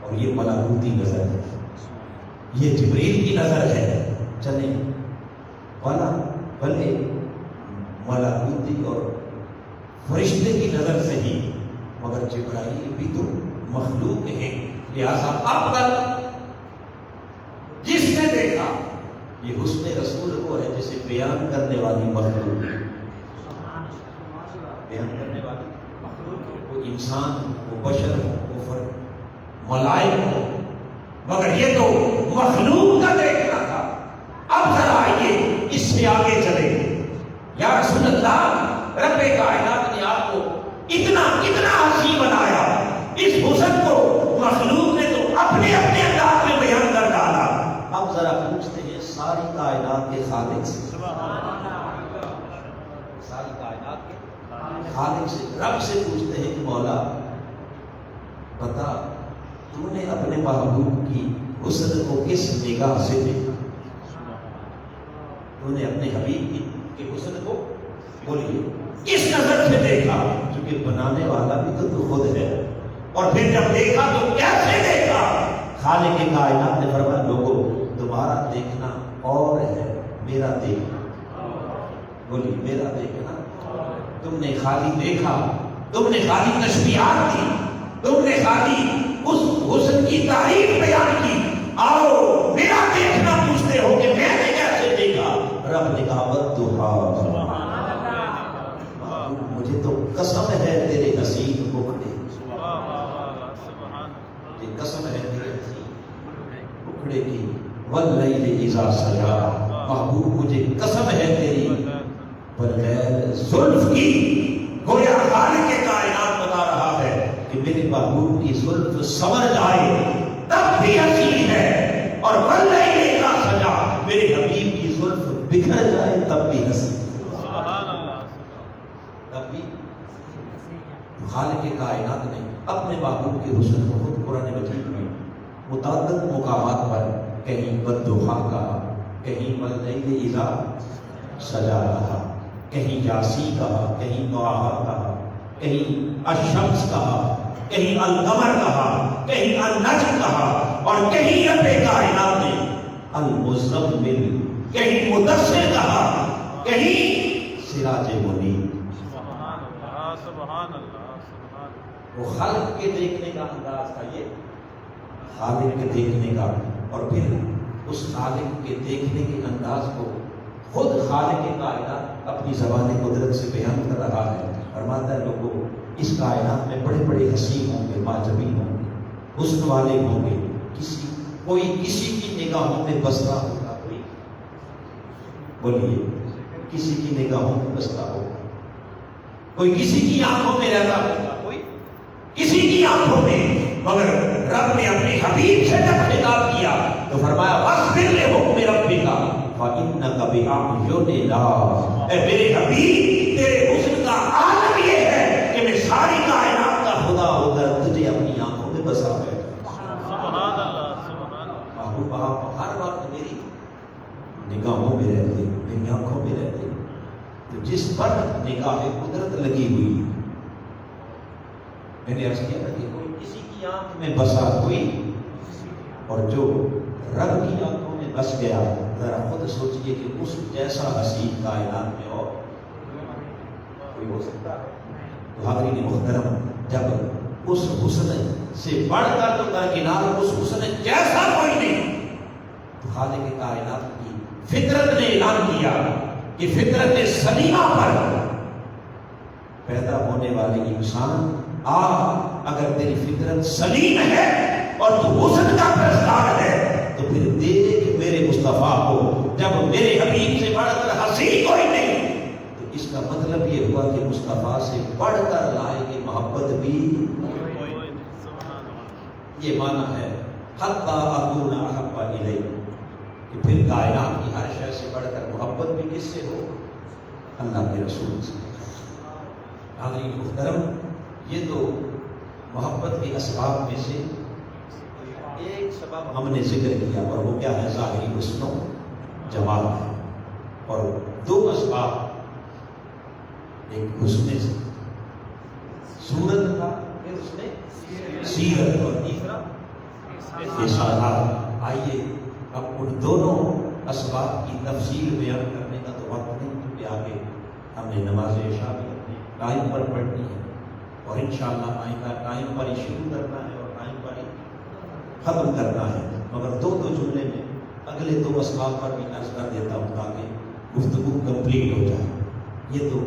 اور یہ ملکوتی نظر ہے, یہ جبریل کی نظر ہے. چلیں والا بلے ملکوتی اور فرشتے کی نظر سے ہی, مگر جبرائیل بھی تو مخلوق ہے. لہذا اب تک جس نے دیکھا یہ حسن رسول کو ہے جسے بیان کرنے والی مخلوق ہے. بیان کرنے والی مخلوق, وہ انسان, وہ بشر, وہ ملائک ہو, مگر یہ تو مخلوق کا دیکھنا تھا. اب ذرا آئیے اس سے آگے چلے. یا رسول اللہ رب کائنات نے آپ کو اتنا حسین بنایا, اس حسن کو مخلوق نے تو اپنے انداز میں بیان کر ڈالا. اب ذرا پوچھتے ہیں ساری کائنات کے خالق سے, ساری کائنات کے خالق سے, رب سے پوچھتے ہیں کہ مولا بتا تو نے اپنے محبوب کی حسن کو کس نگاہ سے دیکھا؟ تو نے اپنے حبیب کی حسن کو بولیے کس نظر سے دیکھا؟ کیونکہ بنانے والا بھی تو خود ہے, اور پھر جب دیکھا تو کیسے دیکھا؟ خالق کائنات نے فرمایا لوگوں تمہارا دیکھنا اور ہے, میرا دیکھنا, بولیے میرا دیکھنا. تم نے خالی دیکھا, تم نے خالی تشبیہات کی, تم نے خالی اس حسن کی تعریف بیان کی. آؤ میرا دیکھنا پوچھتے ہو کہ میں نے کیسے دیکھا؟ رب نے کہا والضحیٰ, مجھے تو قسم ہے تیرے حسین ٹکڑے, یہ قسم ہے تیرے حسین ٹکڑے کی. واللیل اذا سجا, محبوب مجھے قسم ہے تیری بغیر زلف کی. گویا خالق کائنات بتا رہا ہے کہ میرے محبوب کی زلف سمر جائے تب بھی حسین ہے, اور واللیل اذا سجا میرے حبیب کی زلف بکھر جائے تب بھی حسین. تب بھی خالق کائنات نے اپنے محبوب کے حسن کو خود قرآن مجید میں متعدد مقامات پر کہیں والضحیٰ کہا, کہیں واللیل اذا سجا کہا, کہیں یاسین کہا, کہیں طٰہٰ کہا, کہیں الشمس کہا, کہیں القمر کہا, کہیں النجم کہا, اور کہیں رب کائنات نے المزمل, کہیں مدثر کہا, کہیں سراج منیر. سبحان اللہ سبحان. وہ خالق کے دیکھنے کا انداز تھا, یہ خالق کے دیکھنے کا, اور پھر اس خالق کے دیکھنے کے انداز کو خود خالق کائنات اپنی زبان قدرت سے بیان کر رہا ہے. فرماتا ہے لوگوں اس کائنات میں بڑے بڑے حسین ہوں گے, معجبین ہوں گے, حسن والے ہوں گے, کوئی کسی کی نگاہوں میں بستا ہوگا, کوئی بولیے کسی کی نگاہوں میں بستا ہوگا, کوئی کسی کی آنکھوں میں رہتا ہوگا, کوئی کسی کی آنکھوں میں. مگر رب نے اپنے حبیب سے جب خطاب کیا تو فرمایا واصبر لحکم ربک فإنک بأعیوننا, اے میرے حبیب تیرے حسن کا عالم یہ ہے کہ میں ساری کائنات کا خدا ہو کر تجھے اپنی آنکھوں میں بسا بیٹھا. سبحان اللہ سبحان اللہ. محبوب آپ ہر وقت میری نگاہوں میں رہتے, میری آنکھوں میں رہتے. تو جس پر نگاہ قدرت لگی ہوئی, میں نے عرض کیا تھا کہ کوئی کسی کی آنکھ میں بسا کوئی, اور جو رب کی آنکھوں میں بس گیا, ذرا خود سوچئے کہ اس جیسا حسین کائنات میں اور کوئی ہو سکتا ہے؟ تو حاضرین محترم, جب اس حسن سے بڑھ کر تو درکنار اس حسن جیسا کوئی نہیں, تو خالق کائنات کی فطرت نے اعلان کیا کہ فطرت سلیمہ پر پیدا ہونے والے انسان اگر تیری فطرت سلیم ہے اور تو حسن کا پرستار ہے تو پھر دیکھ مصطفیٰ ہو، جب میرے حبیب سے بڑھ کر حسین کوئی نہیں، تو اس کا مطلب یہ ہوا کہ مصطفیٰ سے بڑھ کر لائے گی محبت بھی، یہ معنی ہے حتی اکون احب الیہ، کہ پھر کائنات کی ہر شے سے بڑھ کر محبت بھی کس سے ہو؟ اللہ کے رسول سے۔ حاضرین محترم، یہ تو محبت کے اسباب میں سے ایک سبب ہم نے ذکر کیا، اور وہ کیا ہے؟ ظاہری حسن و جمال ہے، اور دو اسباب، ایک حسن صورت کا، ایک حسن سیرت، اور تیسرا احسانات۔ آئیے اب ان دونوں اسباب کی تفصیل بیان کرنے کا تو وقت نہیں، کیونکہ آگے ہم نے نماز عشاء بھی اپنے ٹائم پر پڑھنی ہے، اور انشاءاللہ آئندہ ٹائم پر ہی شروع کرنا ہے اور ٹائم پر ہی ختم کرنا ہے، مگر دو جملے میں اگلے دو اسباب پر بھی عرض کر دیتا ہوں تاکہ گفتگو کمپلیٹ ہو جائے۔ یہ تو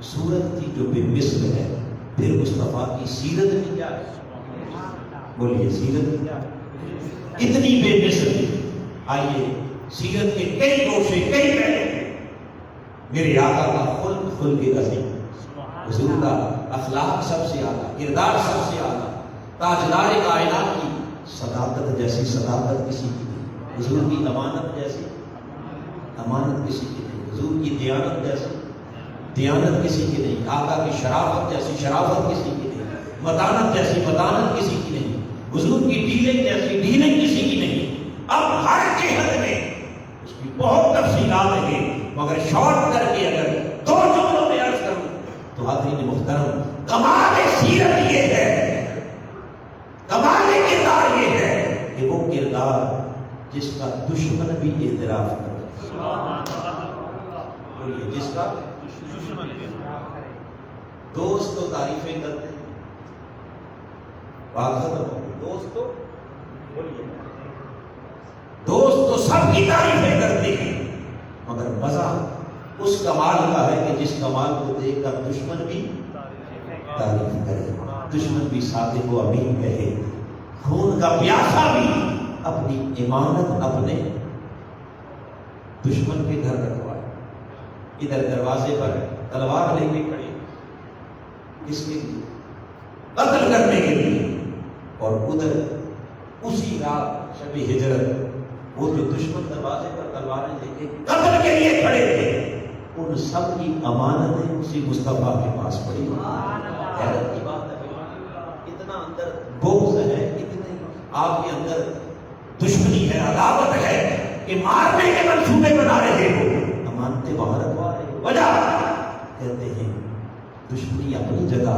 صورت کی جو بے مثل ہے، پھر مصطفیٰ کی سیرت بھی کیا ہے؟ بولیے، سیرت بھی کیا ہے؟ اتنی بے مثل۔ آئیے سیرت کے کئی گوشے، کئی پہلو، میرے آقا کا خلق عظیم، حضور کا اخلاق سب سے اعلیٰ، کردار سب سے اعلیٰ، تاجدار کائنات کی صداقت جیسی صداقت کسی کی نہیں، حضور کی امانت جیسی امانت کسی کی نہیں، حضور کی دیانت جیسی دیانت کسی کی نہیں، آقا کی شرافت جیسی شرافت کسی کی نہیں، متانت جیسی متانت کسی کی نہیں، حضور کی ڈیلنگ جیسی ڈیلنگ کسی کی نہیں۔ اب ہر جہت میں اس کی بہت تفصیلات ہیں، مگر شارٹ کر کے اگر دو جملوں میں عرض کروں تو حاضرین محترم، کمال سیرت یہ ہے، کمال کردار یہ ہے کہ وہ کردار جس کا دشمن بھی اعتراف کرے، بولیے، جس کا دوست تو تعریفیں کرتے ہیں، بات ختم ہو گئی، دوست تو بولیے، دوست تو سب کی تعریفیں کرتے ہیں، مگر مزہ اس کمال کا ہے کہ جس کمال کو دیکھ کر دشمن بھی تعریف کرے، دشمن بھی صادق و امین کہے، خون کا پیاسا بھی اپنی امانت اپنے دشمن کے گھر رکھوائے۔ ادھر دروازے پر تلوار لے کے کھڑے، کس کے لیے؟ قتل کرنے کے لیے، اور ادھر اسی رات شب ہجرت وہ جو دشمن دروازے پر تلواریں لے کے قتل کے لیے کھڑے تھے، ان سب کی امانتیں اسی مصطفیٰ کے پاس پڑی۔ حیرت کی بات ہے، اتنا اندر بغض ہے، اتنے آپ کے اندر دشمنی ہے، عداوت ہے کہ مارنے کے منصوبے بنا رہے ہو، امانتیں وہاں رکھوا رہے ہو۔ وجہ کہتے ہیں دشمنی اپنی جگہ،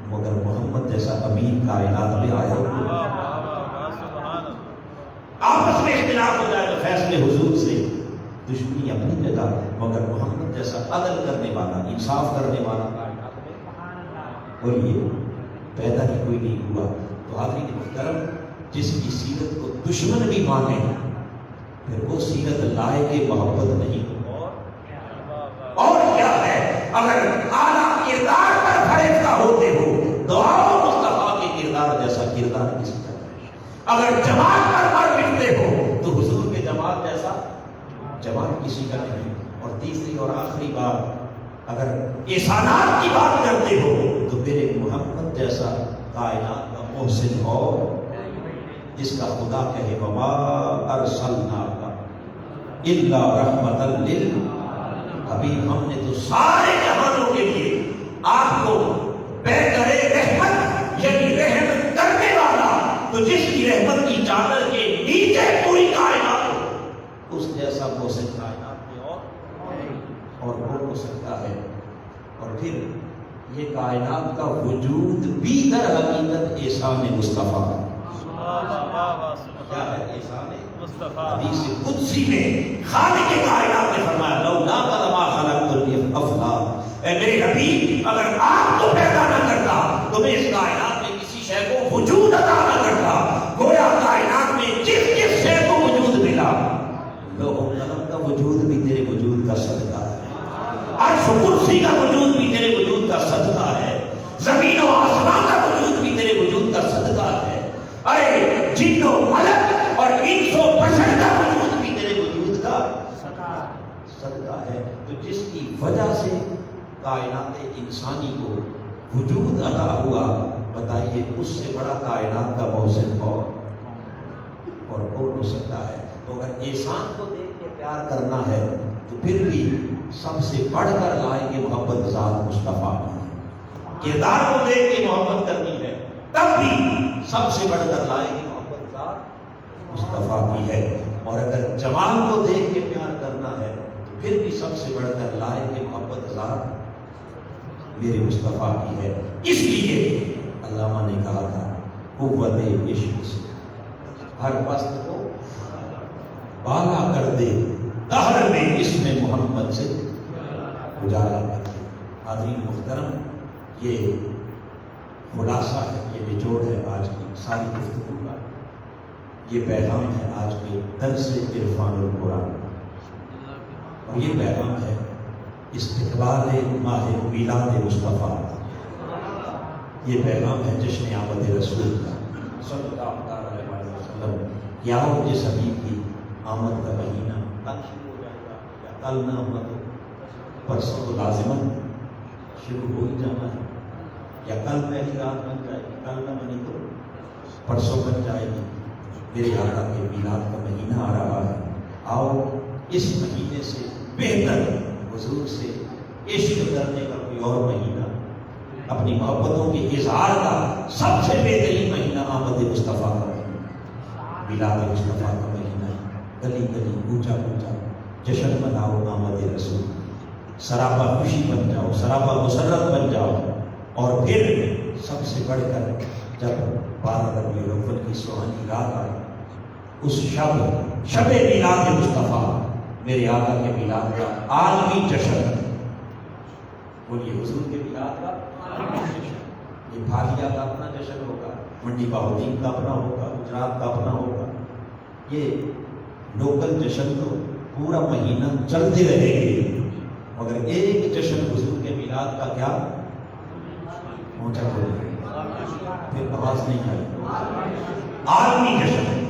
مگر محمد جیسا امین کائنات میں آیا ہو، آپس میں اختلاف ہو جائے تو فیصلے حضور سے، دشمنی اپنی جگہ، مگر محمد جیسا عدل کرنے والا، انصاف کرنے والا کائنات میں بولیے پیدا ہی کوئی نہیں ہوا۔ تو حاضرین محترم، جس کی سیرت کو دشمن بھی مانے پھر وہ سیرت لائے کے محبت نہیں، اور کیا ہے؟ اگر اعلیٰ کردار پر فرشتہ ہوتے ہو، دعاؤں مصطفیٰ کے کردار جیسا کردار کسی کا نہیں۔ اگر جماعت پر مر مٹتے ہو تو حضور کے جماعت جیسا جماعت کسی کا نہیں۔ اور تیسری اور آخری بات، اگر احسانات کی بات کرتے ہو تو میرے محمد جیسا کائنات کا محسن ہو، جس کا خدا کہے وما ارسلناک الا رحمۃ للعالمین، ابھی ہم نے تو سارے جہانوں کے لیے آپ کو بہتر رحمت، یعنی رحمت کرنے والا، تو جس کی رحمت کی چادر کے نیچے پوری کائنات ہو، اس جیسا محسن کائنات میں اور کون ہو سکتا ہے؟ اور پھر یہ کائنات کا وجود بھی در حقیقت احسان مصطفیٰ ہے۔ کیا ہے احسان مصطفیٰ؟ حدیث قدسی میں خالق کائنات نے فرمایا لولا لما خلقت الافلاک، اے میرے حبیب اگر آپ کو پیدا نہ کرتا تو میں اس کائنات میں کسی شے کو وجود عطا نہ کرتا۔ گویا کائنات میں جس جس شے کو وجود ملا، لوح و قلم کا وجود بھی تیرے وجود کا صدقہ ہے، عرش و کرسی کا وجود بھی تیرے وجود کا صدقہ ہے، زمین و آسمان کا وجود بھی تیرے وجود کا صدقہ ہے، اے جن و ملک اور انس و بشر کا وجود بھی تیرے وجود صدقہ ہے. تو جس کی وجہ سے کائنات انسانی کو وجود عطا ہوا، بتائیے اس سے بڑا کائنات کا موزن اور کون ہو سکتا ہے؟ تو اگر احسان کو دیکھ کے پیار کرنا ہے تو پھر بھی سب سے بڑھ کر لائیں گے محبت ذات مصطفیٰ کی. کردار کو دیکھ کے محبت کرنی ہے تب بھی سب سے بڑھ کر لائیں گے محبت ذات مصطفیٰ کی ہے. اور اگر جمال کو دیکھ کے پیار کرنا ہے تو پھر بھی سب سے بڑھ کر لائیں گے محبت ذات میرے مصطفیٰ کی ہے. اس لیے علامہ نے کہا تھا قوت عشق سے ہر پست کو بالا کر دے، دہر میں اس میں محمد سے اجالا کر دے. حاضرین محترم، یہ خلاصہ ہے، یہ نچوڑ ہے آج کی ساری گفتگو کا. یہ پیغام ہے آج کے درس عرفان القرآن، اور یہ پیغام ہے استقبال ماہ میلاد مصطفیٰ. یہ پیغام ہے جشن آمد رسول کا صلی اللہ علیہ وسلم. کیا ہو جس حبیب کی آمد کا مہینہ کل شروع ہو جائے گا یا کل نہ ہوا تو پرسوں تو لازماً شروع ہو ہی جانا ہے، یا کل پہلی رات بن جائے گی، کل نہ بنی تو پرسوں بن جائے گی. میرے آقا کے میلاد کا مہینہ آ رہا ہے. آؤ اس مہینے سے بہتر حضور سے عشق کرنے کا کوئی اور مہینہ، اپنی محبتوں کے اظہار کا سب سے بہترین مہینہ آمد مصطفیٰ کا مہینہ، میلاد مصطفیٰ کا مہینہ. گلی گلی اونچا اونچا جشن مناؤ آمد رسول، سراپا خوشی بن جاؤ، سراپا مسرت بن جاؤ. اور پھر سب سے بڑھ کر جب 12 ربیع الاول کی سہانی رات آئی، اس شب میلاد مصطفیٰ، میرے آقا کے میلاد کا عالمی جشن. بولیے حضور کے میلاد کا یہ بھالیا کا اپنا جشن ہوگا، منڈی بہاؤدین کا اپنا ہوگا، گجرات کا اپنا ہوگا. یہ لوکل جشن تو پورا مہینہ چلتے رہیں گے، مگر ایک جشن حضور کے میلاد کا کیا اونچا بولے، پھر آواز نہیں آئی. عالمی جشن،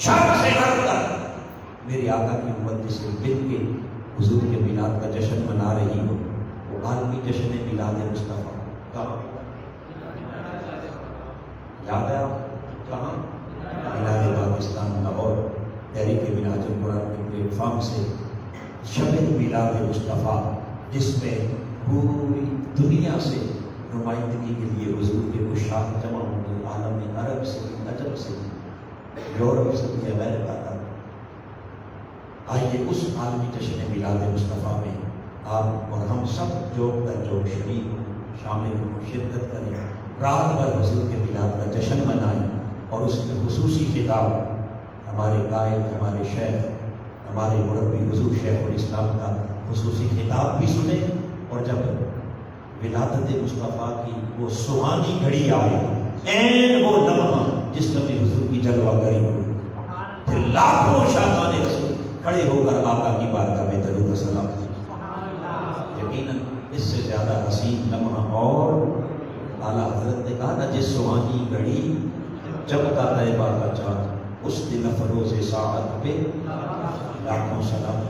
شرق سے غرب تک میرے آقا کی امت جس سے مل کے حضور کے میلاد کا جشن منا رہی ہو، وہ عالمی جشن میلاد مصطفیٰ. کہاں یاد ہے آپ؟ کہاں؟ میلاد پاکستان لاہور تحریک منہاج القرآن کے پلیٹ فارم سے شب میلاد مصطفیٰ، جس میں پوری دنیا سے نمائندگی کے لیے حضور کے مشاق جمع ہوں گے. عالم عرب سے، عجم سے، یورپ سے، امریکہ تک. آئیے اس عالمی جشن میلاد مصطفیٰ میں آپ اور ہم سب جو شریک ہوں، شامل ہوں، شرکت کریں، رات بھر حضور کے میلاد کا جشن منائیں. اور اس میں خصوصی خطاب ہمارے قائد، ہمارے شیخ، ہمارے مربی حضور شیخ الاسلام کا خصوصی خطاب بھی سنیں. اور جب ولادت مصطفیٰ کی وہ سہانی گھڑی آئے، این وہ لمحہ جس لمحے حضور کی جلوہ گری ہوئی، پھر لاکھوں شاہان رسول کھڑے ہو کر آقا کی بارگاہ میں درود و سلام. یقیناً اس سے زیادہ حسین لمحہ اور اعلیٰ حضرت نے کہا نا، جس سہانی گھڑی جب کا طیبہ کا چاند، اس دن فروز ساعت پہ لاکھوں سلام.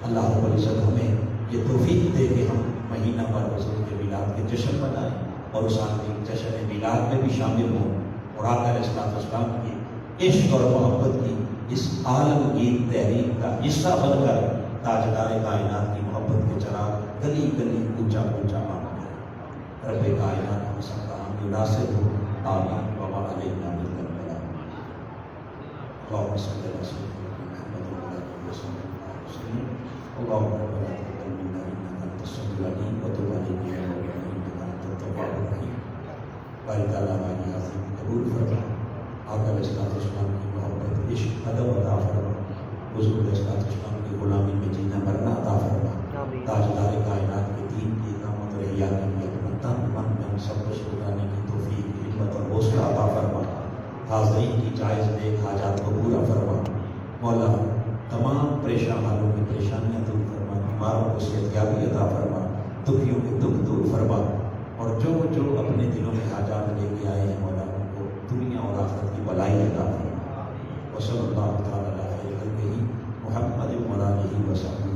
اللہ رب العزت ہمیں یہ توفیق دے کہ ہم مہینہ پر حضور کے میلاد کے جشن منائیں اور اس عالمی جشن میلاد میں بھی شامل ہوں، اور آقا علیہ السلام کی عشق اور محبت کی اس عالمگیر تحریک کا حصہ بن کر تاجدار کائنات کی محبت کے چراغ گلی گلی اونچا اونچا آنا ہے. رب کائنات ہم سب کا ہم مناسب ہو. آمین. وما علینا الا البلاغ. اللهم صل على سيدنا محمد وعلى اله وصحبه وسلم. اللهم ربنا تقبل منا انك انت السميع العليم وتب علينا يا مولانا انك انت التواب الرحيم. بارك الله علی عظیم قبول فرما. آقا علیہ السلام کی محبت، عشق، ادب عطا فرما. حضور علیہ السلام کی غلامی میں جینا مرنا عطا فرما. تاجدار کائنات کے دین کی اقامت اور احیاء کے لیے اپنا تن من دھن سب کچھ لٹانے کی توفیق، ہمت اور حوصلہ عطا فرما. حاضرین کی جائز نیک حاجات کو پورا فرما. مولا تمام پریشان حالوں کی پریشانیاں دور فرما. بیماروں کو صحتیابی عطا فرما. دکھیوں کے دکھ دور فرما. اور جو اپنے دلوں میں حاجات لے کے آئے ہیں مولا، ان کو دنیا اور آخرت کی بلائی عطا فرما. وصلی اللہ تعالی علیہ وسلم محمد و علیہ وسلم.